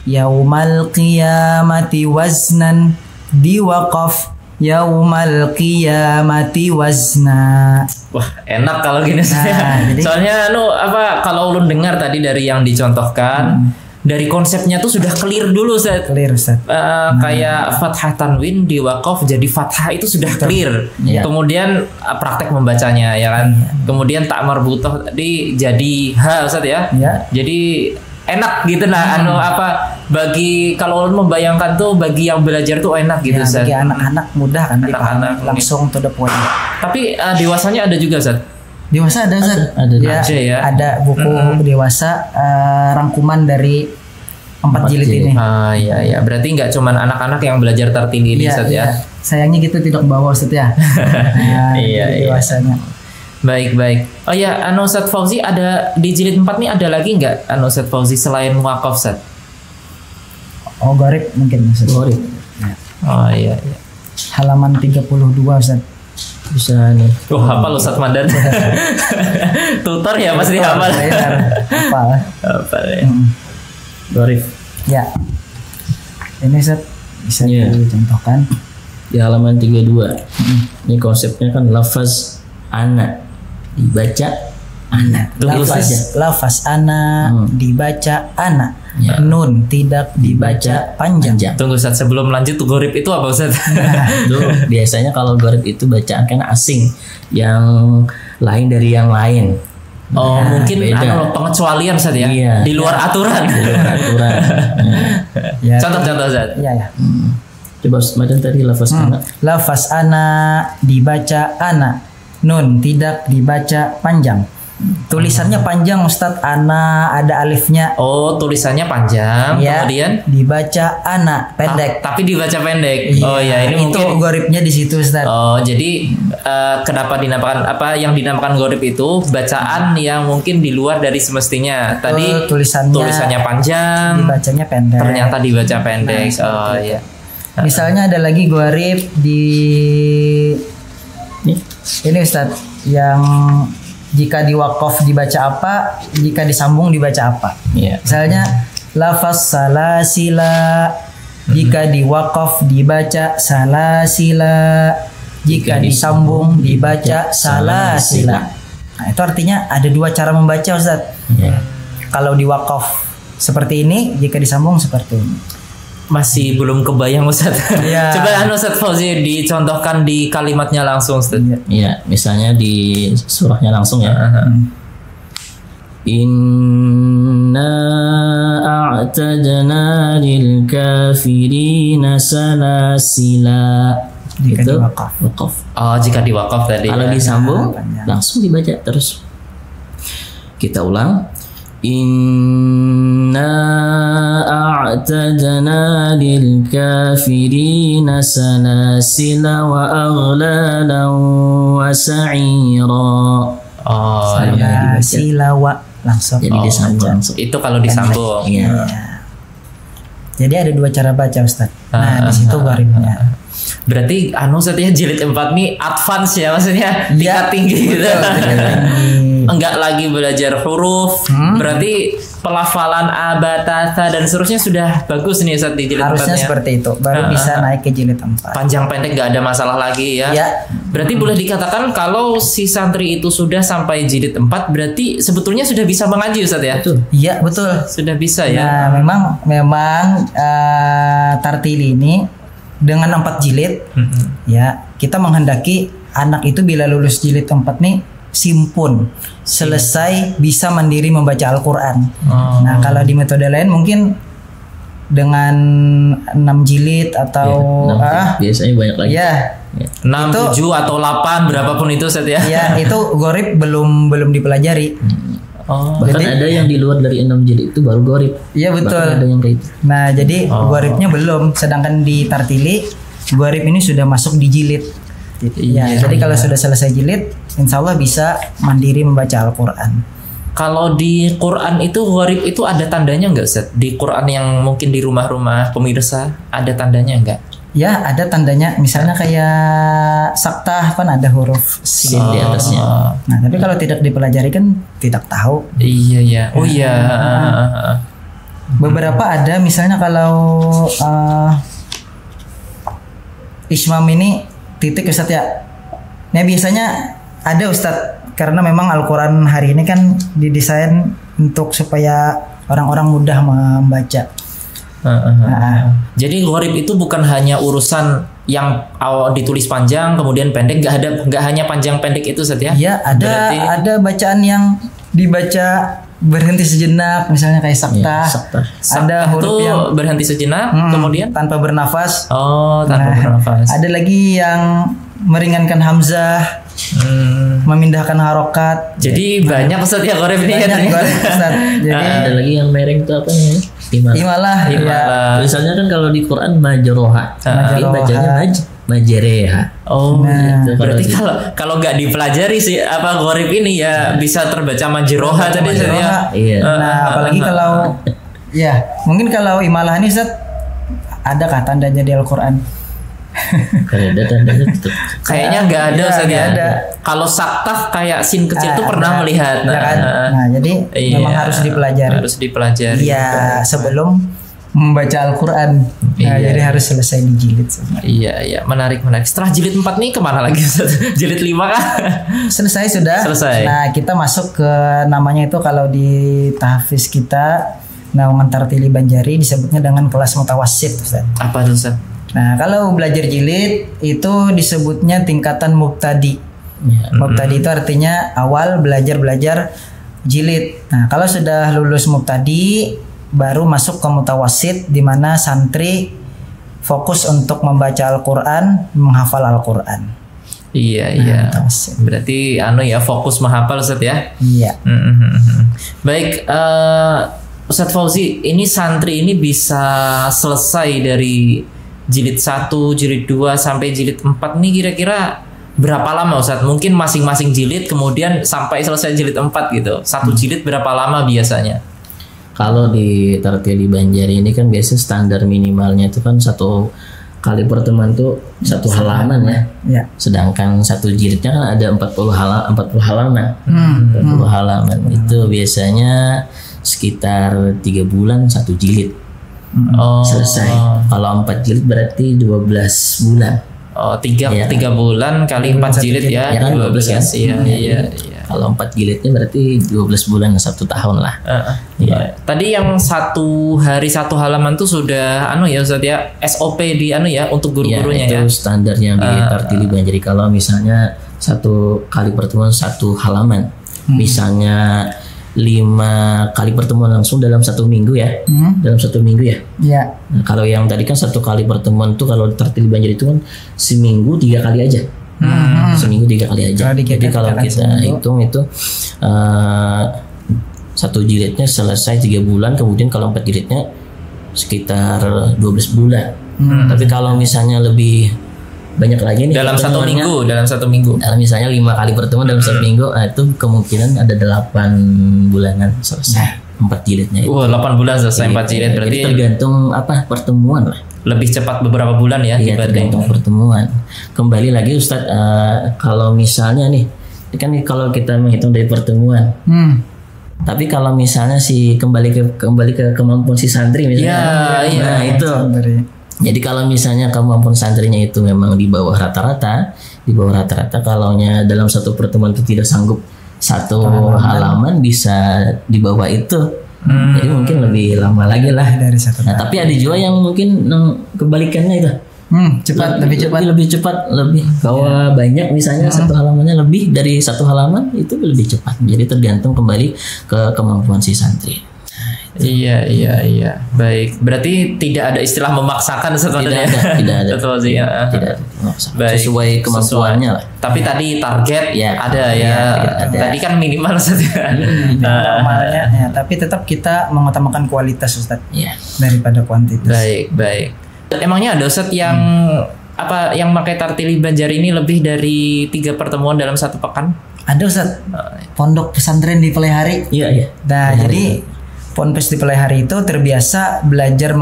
yaumal qiyamati waznan diwakaf yaumal qiyamati wazna. Wah, enak kalau gini saya. Soalnya kalau ulun dengar tadi dari yang dicontohkan, dari konsepnya tuh sudah clear dulu Ustaz. Clear Ustaz. Kayak fathah tanwin di wakaf jadi fathah itu sudah clear. Kemudian praktek membacanya ya kan. Kemudian tak marbutoh tadi jadi ha Ustaz ya. Jadi enak gitu lah bagi kalau membayangkan tuh bagi yang belajar tuh enak gitu Ustaz. Bagi anak-anak mudah kan dipahami langsung to the point. Tapi dewasanya ada juga Ustaz. Dewasa ada Ustaz. Ada buku dewasa rangkuman dari 4 jilid ini. Iya. Berarti nggak cuman anak-anak yang belajar tartili ini Ustaz ya. Sayangnya gitu tidak bawa Ustaz ya. Iya. Dewasanya. Baik. Oh ya, Ustaz Fauzi ada di jilid 4 nih ada lagi nggak Ustaz Fauzi selain wakaf Ustaz? Oh, Gharib mungkin Ustaz. Gharib. Oh iya. Halaman 32 Ustaz. Bisa nih. Hafal Ustaz Madan. Tutor ya pasti hafal. Hafal ya. Gharib. Ya. Ini Ustaz bisa dicontohkan di halaman 32. Ini konsepnya kan lafaz anak dibaca anak. Lafaz anak dibaca anak. Nun tidak dibaca panjang. Tunggu Ustaz, sebelum lanjut gharib itu apa Ustaz? Biasanya kalau gharib itu bacaan kan asing, yang lain dari yang lain. Mungkin pengecualian Ustaz ya. Di luar aturan. Contoh Ustaz. Iya. Coba Madan tadi lafaz anak. Lafaz anak dibaca anak. Nun tidak dibaca panjang. Tulisannya panjang Ustadz, ana ada alifnya. Oh, tulisannya panjang, kemudian dibaca anak pendek. Tapi dibaca pendek. Ini itu mungkin gharibnya di situ Ustadz. Jadi kenapa dinamakan yang dinamakan gharib itu bacaan yang mungkin di luar dari semestinya. Tadi tulisannya panjang, dibacanya pendek. Ternyata dibaca pendek. Iya. Misalnya ada lagi gharib di ini Ustadz yang jika diwakaf dibaca apa, jika disambung dibaca apa. Misalnya lafaz salasila, jika diwakaf dibaca salasila, jika disambung dibaca salasila. Nah, itu artinya ada 2 cara membaca Ustaz. Kalau diwakaf seperti ini, jika disambung seperti ini. Masih belum kebayang Ustaz. Coba Ustaz Fauzi dicontohkan di kalimatnya langsung Ustaz. Iya, misalnya di surahnya langsung ya. Inna a'tadna lil kafirina salasila. Jika itu diwakaf. Jika diwakaf tadi. Kalau disambung langsung dibaca terus. Kita ulang. Inna a'tadna lil kafirina salasila wa aghlalan wa sa'ira. Salasila wa langsung. Jadi disambung langsung. Itu kalau disambung. Jadi ada 2 cara baca Ustaz. Nah, di situ gharibnya. Berarti Ustaz ya jilid 4 nih advance ya, maksudnya tingkat tinggi gitu. enggak lagi belajar huruf, berarti pelafalan abatata dan seterusnya sudah bagus nih Ustaz di jilid 4-nya. Harusnya seperti itu, baru bisa naik ke jilid 4. Panjang pendek nggak ada masalah lagi ya. Ya. Berarti boleh dikatakan kalau si santri itu sudah sampai jilid 4 berarti sebetulnya sudah bisa mengaji Ustaz ya? Betul. Iya, betul. Sudah bisa ya. Nah, memang tartili ini dengan 4 jilid, ya kita menghendaki anak itu bila lulus jilid 4 nih simpun, selesai bisa mandiri membaca Al-Quran. Nah kalau di metode lain mungkin dengan 6 jilid atau biasanya banyak lagi. Ya, 6, 7 atau 8 berapapun itu Ustaz ya. Ya itu gorib belum dipelajari. Bahkan ada yang di luar dari 6 jilid itu baru gorib. Iya betul. Bahkan ada yang kayak itu. Nah jadi goribnya belum, sedangkan di tartili gorib ini sudah masuk di jilid. Jadi kalau sudah selesai jilid, insya Allah bisa mandiri membaca Al-Quran. Kalau di Quran itu gharib itu ada tandanya nggak Ustaz? Di Quran yang mungkin di rumah-rumah pemirsa ada tandanya nggak? Ya ada tandanya, misalnya kayak saktah kan ada huruf sin di atasnya. Nah tapi kalau tidak dipelajari kan tidak tahu. Iya ya. Oh iya. Beberapa ada misalnya kalau Ismam ini titik Ustadz ya. Nah biasanya ada Ustadz karena memang Al-Quran hari ini kan didesain untuk supaya orang-orang mudah membaca. Jadi gharib itu bukan hanya urusan yang ditulis panjang kemudian pendek, nggak hanya panjang pendek itu Ustadz ya? Iya ada bacaan yang dibaca berhenti sejenak misalnya kayak saktah. Ada huruf yang berhenti sejenak kemudian tanpa bernafas. Tanpa bernafas. Ada lagi yang meringankan hamzah, memindahkan harokat. Jadi banyak Ustaz ya gharib ini ya. Jadi ada lagi yang mereng itu apa ya? Imalah. Tulisannya kan kalau di Quran majroha, tapi bacanya majereha. Gitu. Berarti kalau nggak dipelajari sih apa gharib ini ya bisa terbaca majroha tadi ya. Iya. Nah apalagi kalau ya mungkin kalau imalah ini Ustaz adakah tandanya di Al-Quran? Ada tandanya tetap. Kayaknya nggak ada Ustaz ya. Kalau saktah kayak sin kecil tuh pernah melihat. Nah jadi memang harus dipelajari. Harus dipelajari. Iya sebelum membaca Al-Quran. Jadi harus selesai di jilid. Iya menarik. Setelah jilid 4 nih kemana lagi Ustaz? Jilid 5 kah? Selesai sudah. Nah kita masuk ke namanya itu kalau di tahfiz kita naungan tartili Banjari disebutnya dengan kelas mutawassit Ustaz. Apa itu Ustaz? Nah kalau belajar jilid itu disebutnya tingkatan mubtadi. Mubtadi itu artinya awal belajar jilid. Nah kalau sudah lulus mubtadi baru masuk ke mutawassit di mana santri fokus untuk membaca Al-Quran, menghafal Al-Quran. Iya. Berarti fokus menghafal Ustaz ya. Iya. Baik, Ustaz Fauzi, ini santri ini bisa selesai dari jilid 1, jilid 2 sampai jilid 4 nih kira-kira berapa lama Ustaz? Mungkin masing-masing jilid kemudian sampai selesai jilid 4 gitu. Satu jilid berapa lama biasanya? Kalau di tartili Banjari ini kan biasa standar minimalnya itu kan 1 kali pertemuan tuh 1 halaman ya. Sedangkan 1 jilidnya kan ada 40 halaman. 40 halaman itu biasanya sekitar 3 bulan 1 jilid. Selesai. Kalau 4 jilid berarti 12 bulan. 3 bulan kali 4 jilid ya. Ya kan 12 kan? Iya. Kalau 4 jilidnya berarti 12 bulan 1 tahun lah. Tadi yang 1 hari 1 halaman tuh sudah ya Ustaz ya SOP di untuk guru-gurunya ya. Itu standarnya di tartili Banjari. Kalau misalnya 1 kali pertemuan 1 halaman. Misalnya 5 kali pertemuan langsung dalam 1 minggu ya. Dalam 1 minggu ya. Iya. Nah, kalau yang tadi kan 1 kali pertemuan tuh kalau tartili Banjari itu kan seminggu 3 kali aja. Seminggu 3 kali aja. Jadi kalau kita hitung itu 1 jilidnya selesai 3 bulan, kemudian kalau 4 jilidnya sekitar 12 bulan. Tapi kalau misalnya lebih banyak lagi nih dalam 1 minggu. Dalam misalnya 5 kali pertemuan dalam 1 minggu, itu kemungkinan ada 8 bulanan selesai 4 jilidnya. 8 bulan selesai 4 jilid berarti. Jadi tergantung pertemuan lah. Lebih cepat beberapa bulan ya. Iya tergantung pertemuan. Kembali lagi Ustadz, kalau misalnya nih kan kalau kita menghitung dari pertemuan. Tapi kalau misalnya kembali ke kemampuan si santri misalnya. Nah, itu. Jadi kalau misalnya kemampuan santrinya itu memang di bawah rata-rata, kalaunya dalam satu pertemuan itu tidak sanggup satu halaman bisa di bawah itu. Jadi mungkin lebih lama lagi lah dari satu. Nah, tapi ada juga yang mungkin kebalikannya itu. Lebih cepat. Kalau banyak misalnya satu halamannya lebih dari satu halaman itu lebih cepat. Jadi tergantung kembali ke kemampuan si santri. Iya. Baik. Berarti tidak ada istilah memaksakan sebenarnya. Tidak ada. Betul sih. Tidak ada. Baik. Sesuai kemampuannya lah. Tapi tadi target ada ya. Ada. Tadi kan minimal saja. Normalnya ya, tapi tetap kita mengutamakan kualitas Ustaz. Iya. Daripada kuantitas. Baik. Emangnya ada Ustaz yang yang pakai Tartili Banjari ini lebih dari 3 pertemuan dalam satu pekan? Ada Ustaz. Pondok pesantren di Pelehari. Iya. Nah, jadi Ponpes di Pelehari itu terbiasa belajar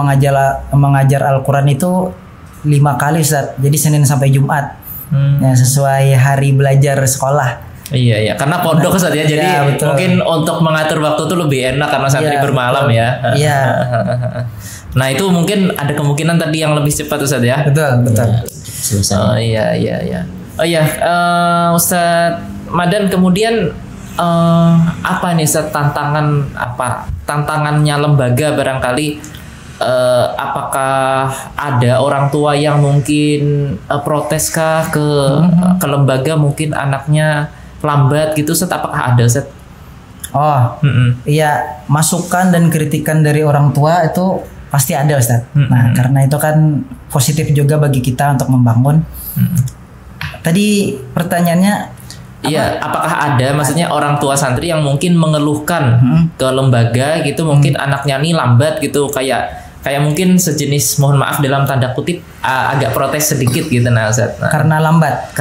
mengajar Al-Quran itu 5 kali Ustaz. Jadi Senin sampai Jumat. Ya, sesuai hari belajar sekolah. Iya, karena pondok Ustaz ya. Jadi mungkin untuk mengatur waktu itu lebih enak karena santri bermalam ya. Iya. Nah, itu mungkin ada kemungkinan tadi yang lebih cepat Ustaz ya. Betul. Oh iya. Ustaz Madan, kemudian apa nih Ustaz tantangannya lembaga barangkali, apakah ada orang tua yang mungkin protes kah ke lembaga, mungkin anaknya lambat gitu Ustaz, apakah ada Ustaz? Iya, masukan dan kritikan dari orang tua itu pasti ada Ustaz. Nah, karena itu kan positif juga bagi kita untuk membangun. Tadi pertanyaannya, iya, apakah ada maksudnya orang tua santri yang mungkin mengeluhkan ke lembaga gitu, mungkin anaknya nih lambat gitu, kayak mungkin sejenis, mohon maaf dalam tanda kutip, agak protes sedikit gitu nah Ustaz. Karena lambat.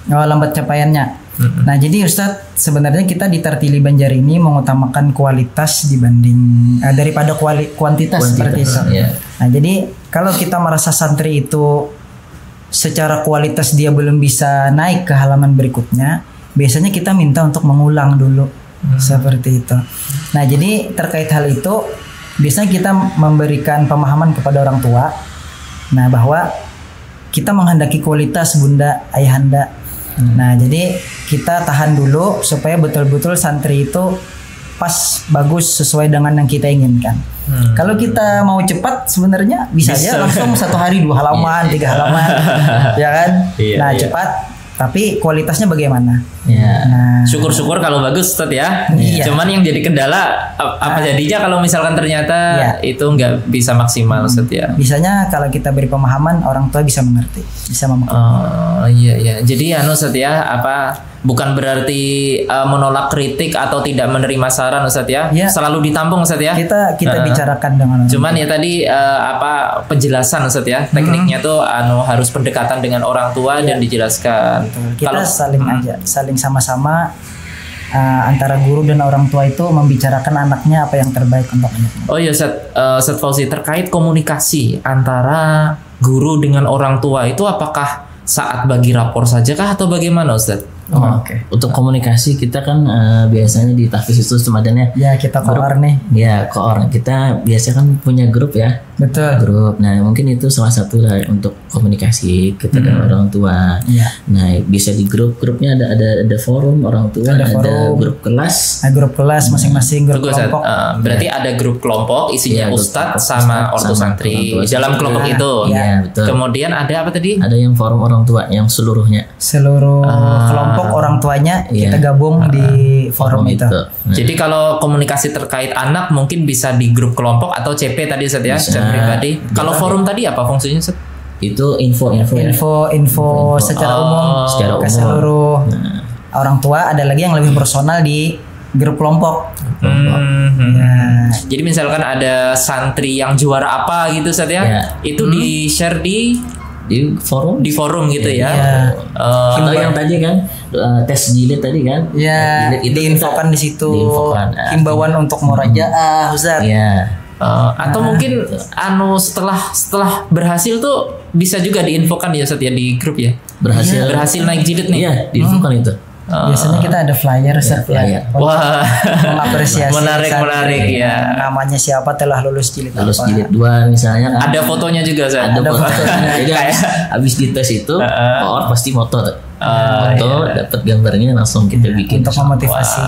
Lambat capaiannya. Nah, jadi Ustadz, sebenarnya kita di Tartili Banjari ini mengutamakan kualitas dibanding daripada kuantitas seperti itu. Yeah. Nah, jadi kalau kita merasa santri itu secara kualitas dia belum bisa naik ke halaman berikutnya, biasanya kita minta untuk mengulang dulu. Seperti itu. Nah, jadi terkait hal itu, biasanya kita memberikan pemahaman kepada orang tua, nah bahwa kita menghendaki kualitas bunda, ayahanda. Nah, jadi kita tahan dulu supaya betul-betul santri itu pas, bagus, sesuai dengan yang kita inginkan. Kalau kita mau cepat sebenarnya bisa aja langsung 1 hari 2 halaman, 3 halaman, ya kan? Nah, cepat. Tapi kualitasnya bagaimana? Nah, syukur-syukur kalau bagus Ustaz ya. Cuman yang jadi kendala apa jadinya kalau misalkan ternyata itu nggak bisa maksimal Ustaz ya. Bisanya kalau kita beri pemahaman, orang tua bisa mengerti, bisa memahami. Oh iya. Jadi Ustaz ya, bukan berarti menolak kritik atau tidak menerima saran Ustaz ya. Selalu ditampung Ustaz ya. Kita bicarakan dengan orang. Cuman ya tadi penjelasan Ustaz ya. Tekniknya tuh harus pendekatan dengan orang tua dan dijelaskan. Kita saling sama-sama antara guru dan orang tua itu membicarakan anaknya apa yang terbaik untuk anaknya. Oh iya Ustaz Fauzi, terkait komunikasi antara guru dengan orang tua itu apakah saat bagi rapor saja kah atau bagaimana Ustaz? Oke. Untuk komunikasi kita kan biasanya di tahfiz itu semadannya. Ya, kita koor nih. Ya, koor. Kita biasanya kan punya grup ya. Betul. Grup. Nah, mungkin itu salah satu lah untuk komunikasi kita dengan orang tua. Nah, bisa di grupnya ada forum orang tua, ada grup kelas. Grup kelas masing-masing, grup kelompok. Berarti ada grup kelompok isinya ustadz sama ortu santri dalam kelompok itu. Iya, betul. Kemudian ada apa tadi? Ada yang forum orang tua yang seluruhnya. Seluruh kelompok orang tuanya kita gabung di forum itu. Jadi kalau komunikasi terkait anak mungkin bisa di grup kelompok atau CP tadi Ustaz ya, chat pribadi. Kalau forum tadi apa fungsinya Ustaz? Itu info secara umum ke seluruh orang tua. Ada lagi yang lebih personal di grup kelompok. Jadi misalkan ada santri yang juara apa gitu Ustaz ya, itu di share di forum gitu ya. Atau yang tadi kan tes jilid tadi kan. Itu diinfokan di situ. Himbauan untuk murajaah Ustaz. Atau mungkin setelah berhasil tuh bisa juga diinfokan ya Ustaz ya di grup ya. Berhasil naik jilid nih. Iya, diinfokan itu. Biasanya kita ada flyer, Ustaz, flyer. Wah, mengapresiasi menarik santri. ya. Namanya siapa, telah lulus jilid Lulus apa. jilid 2 misalnya kan. Ada fotonya juga, Ustaz. Ada fotonya. Jadi habis dites itu koor pasti foto dapat gambarnya langsung kita bikin untuk memotivasi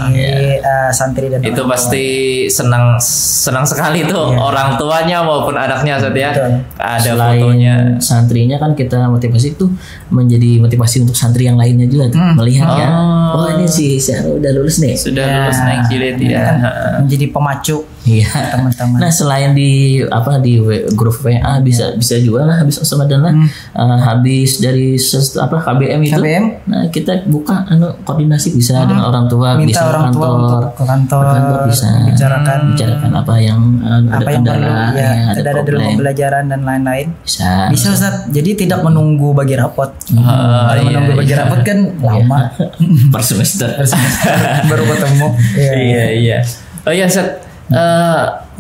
santri dan itu orang tua. pasti senang sekali tuh orang tuanya maupun anaknya, Ustaz ya. Betul. Ada Selain fotonya. santrinya kan kita motivasi itu menjadi motivasi untuk santri yang lainnya juga tuh. Melihat ya, oh ini si Syahro udah lulus nih. Sudah lulus naik jilid ya. Menjadi pemacu Iya. teman-teman. Nah selain di grup WA bisa juga lah habis Ramadan lah, habis dari KBM itu, nah kita buka koordinasi bisa dengan orang tua, minta bisa orang tua kantor, untuk ke kantor, bisa bicarakan apa yang ada apa yang perlu, kendala, ada dalam problem. pembelajaran dan lain-lain. Bisa Ustaz. Jadi tidak menunggu bagi rapot. Kalau menunggu bagi rapot kan lama. per semester. Baru ketemu. Iya. Oh iya, Ustaz.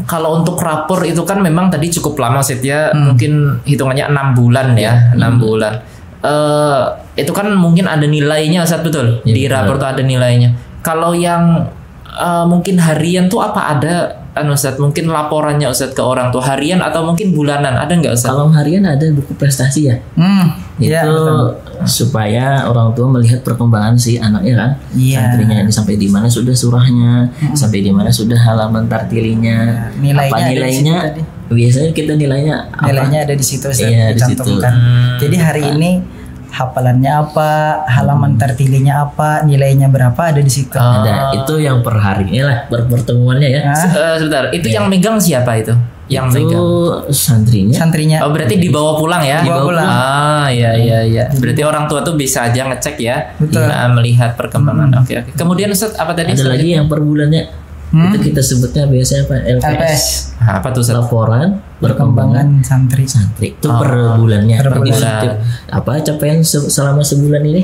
Kalau untuk rapor itu kan memang tadi cukup lama, Ustaz ya. Mungkin hitungannya 6 bulan ya, 6 bulan. Itu kan mungkin ada nilainya, Ustaz, betul? Ya, di rapor tuh ada nilainya. Kalau yang mungkin harian tuh apa ada Ustaz? Mungkin laporannya, Ustaz, ke orang tua harian atau mungkin bulanan, ada nggak, Ustaz? Kalau harian ada buku prestasi ya. Itu supaya orang tua melihat perkembangan si anaknya kan. Santrinya ini sampai di mana sudah surahnya, sampai di mana sudah halaman tartilinya, apa nilainya. Biasanya kita nilainya ada di situ, iya, dicantumkan. Jadi hari ini hafalannya apa, halaman tartilinya apa, nilainya berapa, ada di situ. Ada itu yang per harinya lah, per pertemuannya ya. Sebentar, itu yang megang siapa itu? Yang itu megang santrinya. Oh, berarti dibawa pulang ya? Dibawa pulang. Iya. Berarti orang tua tuh bisa aja ngecek ya. Betul. Melihat perkembangan. Oke. Kemudian, Ustaz, apa tadi? Ada lagi yang per bulannya. Itu kita sebutnya biasanya apa? LPS. Apa tuh, Ustaz? Laporan perkembangan santri. Itu per bulannya. Per bulan. Capaian selama sebulan ini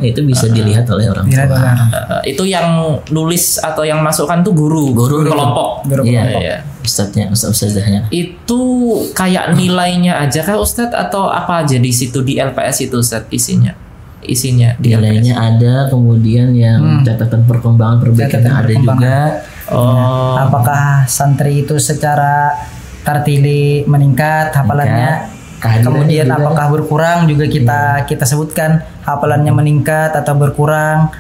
itu bisa dilihat oleh orang tua. Itu yang nulis atau yang masukkan tuh guru kelompok. Iya. Ustazahnya. Itu kayak nilainya aja kah, Ustadz, atau apa aja di situ di LPS itu, Ustadz, isinya di nilainya LPS. ada, kemudian yang catatan perkembangan perbaikan ada juga. Apakah santri itu secara tartili meningkat hafalannya, kemudian juga. Apakah berkurang juga kita sebutkan hafalannya meningkat atau berkurang.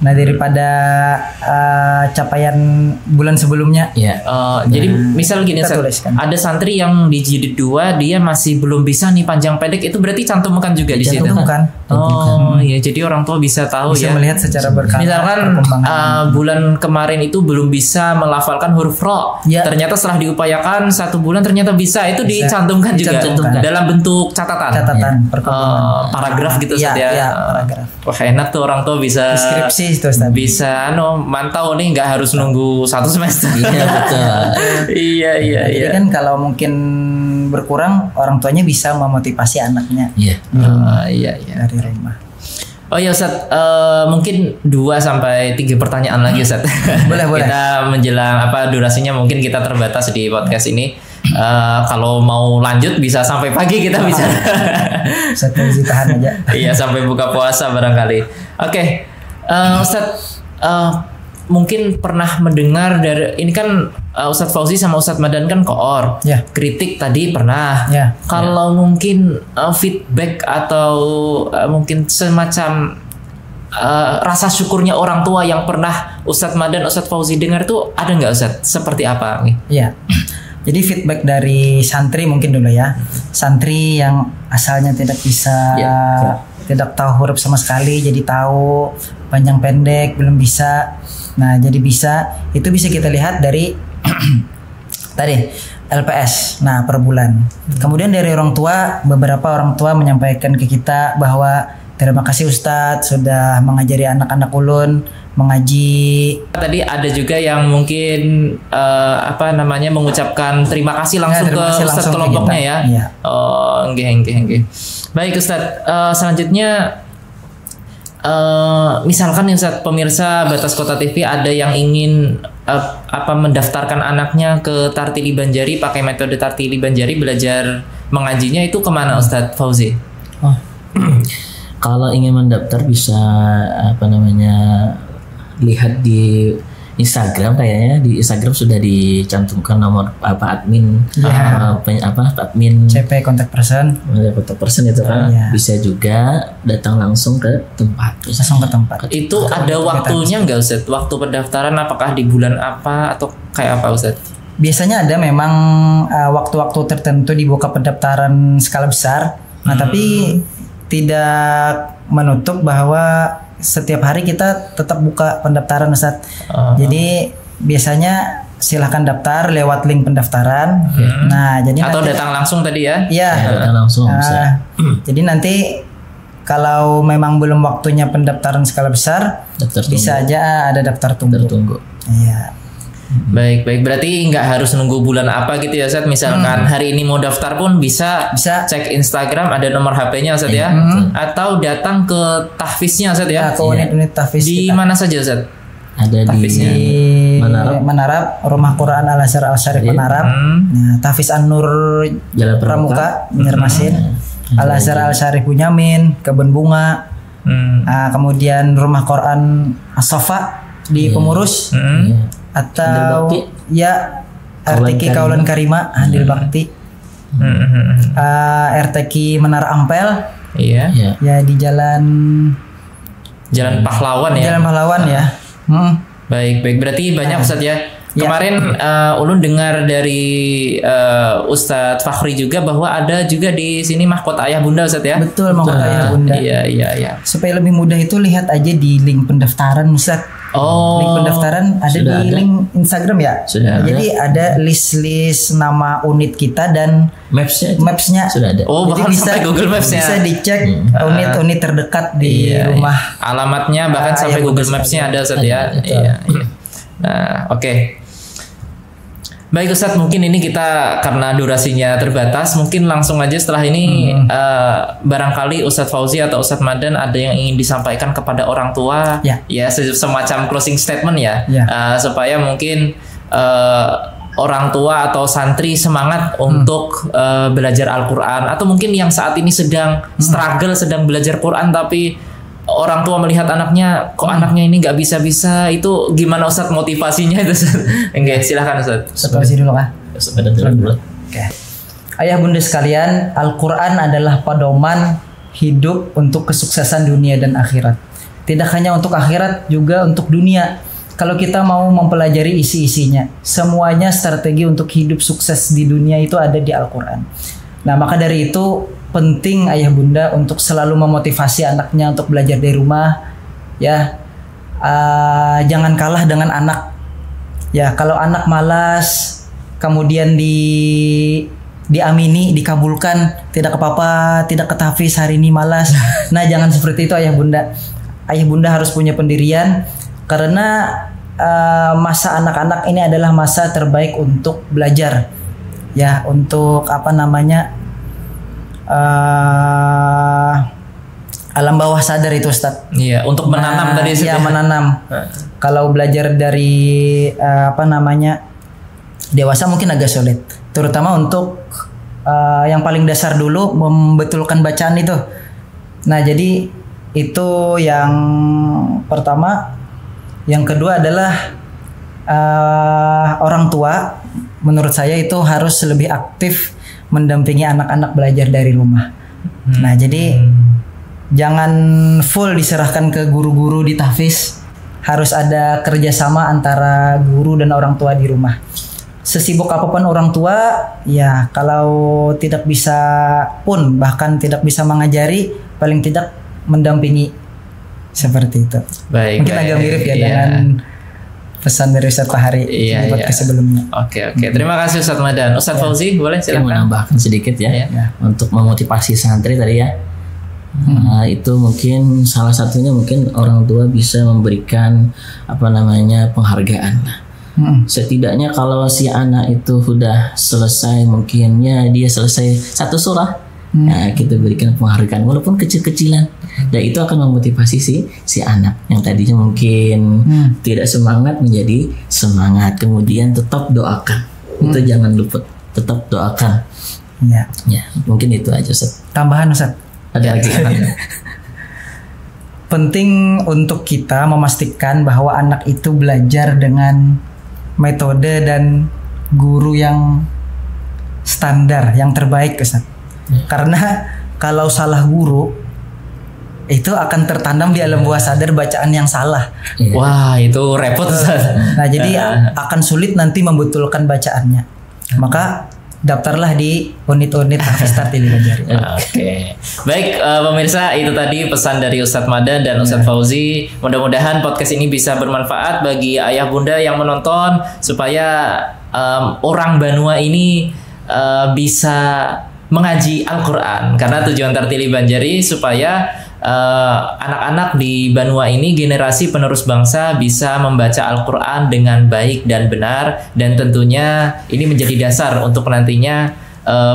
Nah, daripada capaian bulan sebelumnya. Jadi misal gini, ada santri yang di jilid 2 dia masih belum bisa nih panjang pendek, itu berarti cantumkan juga di situ. Iya, jadi orang tua bisa tahu bisa ya. melihat secara berkala. Misalkan bulan kemarin itu belum bisa melafalkan huruf ro. Ternyata setelah diupayakan 1 bulan ternyata bisa. Itu dicantumkan juga dalam bentuk catatan perkembangan. Paragraf gitu, Ustaz ya. Paragraf. Wah, enak tuh orang tua bisa deskripsi itu, Ustaz. Bisa mantau nih, nggak harus nunggu 1 semester. Iya, betul. Iya. Jadi kan kalau mungkin berkurang, orang tuanya bisa memotivasi anaknya. Iya. Dari rumah. Oh ya, Ustaz, mungkin 2-3 pertanyaan lagi, Ustaz. Boleh. Kita menjelang durasinya mungkin kita terbatas di podcast ini. Kalau mau lanjut bisa sampai pagi kita bisa. Ustaz tahan aja. Iya, sampai buka puasa barangkali. Oke. Ustaz, mungkin pernah mendengar dari ini kan Ustadz Fauzi sama Ustadz Madan kan koor. Kritik tadi pernah. Kalau mungkin feedback atau mungkin semacam rasa syukurnya orang tua yang pernah Ustadz Madan, Ustadz Fauzi dengar tuh ada nggak, Ustadz? Seperti apa nih? Iya. Jadi feedback dari santri mungkin dulu ya. Santri yang asalnya tidak bisa, tidak tahu huruf sama sekali, jadi tahu panjang pendek, belum bisa. Nah, jadi bisa. Itu bisa kita lihat dari tadi LPS. Nah, per bulan. Kemudian dari orang tua, beberapa orang tua menyampaikan ke kita bahwa terima kasih Ustadz sudah mengajari anak-anak ulun mengaji. Tadi ada juga yang mungkin mengucapkan terima kasih langsung ke Ustadz kelompoknya ya. Enggak. Baik, Ustadz, selanjutnya misalkan nih, Ustadz, pemirsa Batas Kota TV ada yang ingin mendaftarkan anaknya ke Tartili Banjari pakai metode Tartili Banjari, belajar mengajinya, itu kemana, Ustadz Fauzi? Kalau ingin mendaftar bisa lihat di Instagram, kayaknya di Instagram sudah dicantumkan nomor admin admin CP kontak person itu kan. Iya. Bisa juga datang langsung ke tempat. Itu ada waktunya nggak Ustadz? Waktu pendaftaran apakah di bulan apa atau kayak apa Ustadz? Biasanya ada memang waktu-waktu tertentu dibuka pendaftaran skala besar. Nah, tapi tidak menutup bahwa setiap hari kita tetap buka pendaftaran, Ustaz. Jadi biasanya silahkan daftar lewat link pendaftaran. Nah, jadi atau nanti, datang langsung tadi ya? Iya. Datang langsung. Jadi nanti kalau memang belum waktunya pendaftaran skala besar, bisa aja ada daftar tunggu. Iya. Baik. Berarti nggak harus nunggu bulan apa gitu ya, Ustaz. Misalkan hari ini mau daftar pun bisa cek Instagram, ada nomor HP-nya, Ustaz ya. Atau datang ke tahfiznya, Ustaz ya. Ke unit-unit tahfiz di kita. mana saja, Ustaz? Ada di Manarap, Rumah Quran Al Azhar Al Syarif Manarap. Nah, Tahfiz An-Nur Jalan Pramuka, Banjarmasin. Al Azhar Al Syarif Bunyamin, Kebun Bunga. Kemudian Rumah Quran As-Safa di Pemurus. Atau RTQ Kaulan Karima Handil Bakti. RTQ Menara Ampel. Iya. Ya di Jalan Pahlawan ya. Jalan Pahlawan ya. Baik. Berarti banyak Ustaz ya. Kemarin ulun dengar dari Ustadz Fakhri juga bahwa ada juga di sini mahkota ayah bunda, Ustaz ya. Betul, mahkota ayah bunda. Iya. Supaya lebih mudah itu lihat aja di link pendaftaran, Ustaz. Link pendaftaran ada di link Instagram ya. Jadi ada list-list nama unit kita dan maps-nya sudah ada. Jadi bahkan sampai Google Maps-nya. Bisa dicek unit-unit terdekat di rumah. Alamatnya bahkan sampai Google Maps-nya ada, Ustaz ya. Iya. Nah, oke. Baik Ustadz, mungkin ini kita karena durasinya terbatas, mungkin langsung aja setelah ini barangkali Ustadz Fauzi atau Ustadz Madan ada yang ingin disampaikan kepada orang tua, ya semacam closing statement ya, supaya mungkin orang tua atau santri semangat untuk belajar Al-Quran, atau mungkin yang saat ini sedang struggle, sedang belajar Quran tapi orang tua melihat anaknya kok anaknya ini nggak bisa, itu gimana Ustadz motivasinya itu, Ustadz? Oke, silahkan Ustadz. Motivasi dulu kah? Oke. Ayah bunda sekalian, Al-Quran adalah pedoman hidup untuk kesuksesan dunia dan akhirat. Tidak hanya untuk akhirat, juga untuk dunia. Kalau kita mau mempelajari isi-isinya, semuanya strategi untuk hidup sukses di dunia itu ada di Al-Quran. Nah, maka dari itu penting ayah bunda untuk selalu memotivasi anaknya untuk belajar dari rumah, ya. Jangan kalah dengan anak. Ya, kalau anak malas, kemudian diamini, dikabulkan, tidak ke-papa, tidak ke tahfiz, hari ini malas. Nah, jangan seperti itu ayah bunda. Ayah bunda harus punya pendirian, karena masa anak-anak ini adalah masa terbaik untuk belajar. Ya, untuk alam bawah sadar itu, Ustaz. Iya, untuk menanam tadi. Iya, menanam. Kalau belajar dari dewasa mungkin agak sulit, terutama untuk yang paling dasar dulu, membetulkan bacaan itu. Nah, jadi itu yang pertama. Yang kedua adalah orang tua, menurut saya itu harus lebih aktif mendampingi anak-anak belajar dari rumah. Nah, jadi jangan full diserahkan ke guru-guru di tahfiz. Harus ada kerjasama antara guru dan orang tua di rumah. Sesibuk apapun orang tua, ya kalau tidak bisa pun, bahkan tidak bisa mengajari, paling tidak mendampingi, seperti itu. Baik. Mungkin agak mirip ya dengan pesan dari Ustadz Fahri sebelumnya. Oke. Terima kasih Ustadz Madan. Ustadz Fauzi, boleh silakan. Menambahkan sedikit ya. Untuk memotivasi santri tadi ya. Itu mungkin salah satunya mungkin orang tua bisa memberikan penghargaan. Setidaknya kalau si anak itu sudah selesai, mungkinnya dia selesai satu surah, nah kita berikan penghargaan walaupun kecil-kecilan. Dan itu akan memotivasi si anak yang tadinya mungkin tidak semangat menjadi semangat. Kemudian tetap doakan. Itu jangan lupa, tetap doakan. Ya, mungkin itu aja, Ustaz. Tambahan, Ustaz. Ada lagi. penting untuk kita memastikan bahwa anak itu belajar dengan metode dan guru yang standar, yang terbaik, Ustaz. Karena kalau salah guru itu akan tertanam di alam bawah sadar bacaan yang salah. Wah, itu repot, Ustaz. Nah, jadi akan sulit nanti membetulkan bacaannya. Maka daftarlah di unit-unit Tahfiz Tartili Banjari. Oke. Baik, pemirsa, itu tadi pesan dari Ustadz Madan dan Ustadz Fauzi. Mudah-mudahan podcast ini bisa bermanfaat bagi ayah bunda yang menonton, supaya orang Banua ini bisa mengaji Al-Quran. Karena tujuan Tartili Banjari supaya anak-anak di Banua ini, generasi penerus bangsa, bisa membaca Al-Quran dengan baik dan benar, dan tentunya ini menjadi dasar untuk nantinya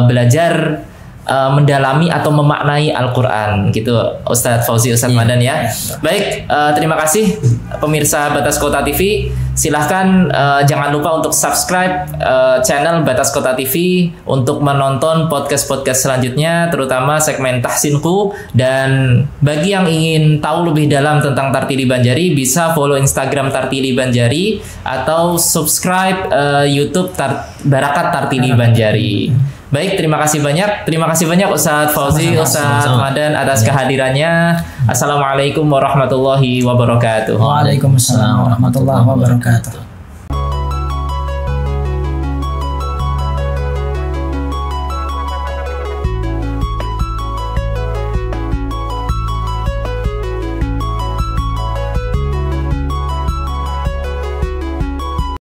belajar mendalami atau memaknai Al-Quran, gitu Ustadz Fauzi, Ustadz Madan ya. Baik, terima kasih pemirsa Batas Kota TV. Silahkan jangan lupa untuk subscribe channel Batas Kota TV untuk menonton podcast-podcast selanjutnya, terutama segmen Tahsinku. Dan bagi yang ingin tahu lebih dalam tentang Tartili Banjari, bisa follow Instagram Tartili Banjari atau subscribe YouTube Barakat Tartili Banjari. Baik, terima kasih banyak. Terima kasih banyak Ustadz Fauzi, Ustadz Madan atas kehadirannya. Assalamualaikum warahmatullahi wabarakatuh. Waalaikumsalam warahmatullahi wabarakatuh.